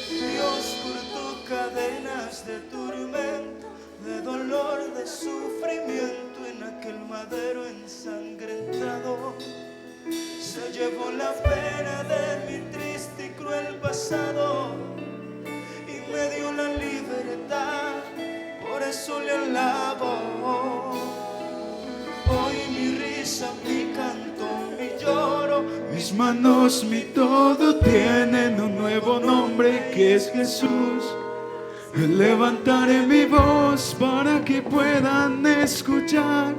Dios cortó cadenas de tormento, de dolor, de sufrimiento en aquel madero ensangrentado. Se llevó la pena de mi triste y cruel pasado y me dio la libertad, por eso le alabo. Hoy mi risa, mi canto, mi lloro, mis manos, mi todo tienen un nuevo nombre que es Jesús. Levantaré mi voz para que puedan escuchar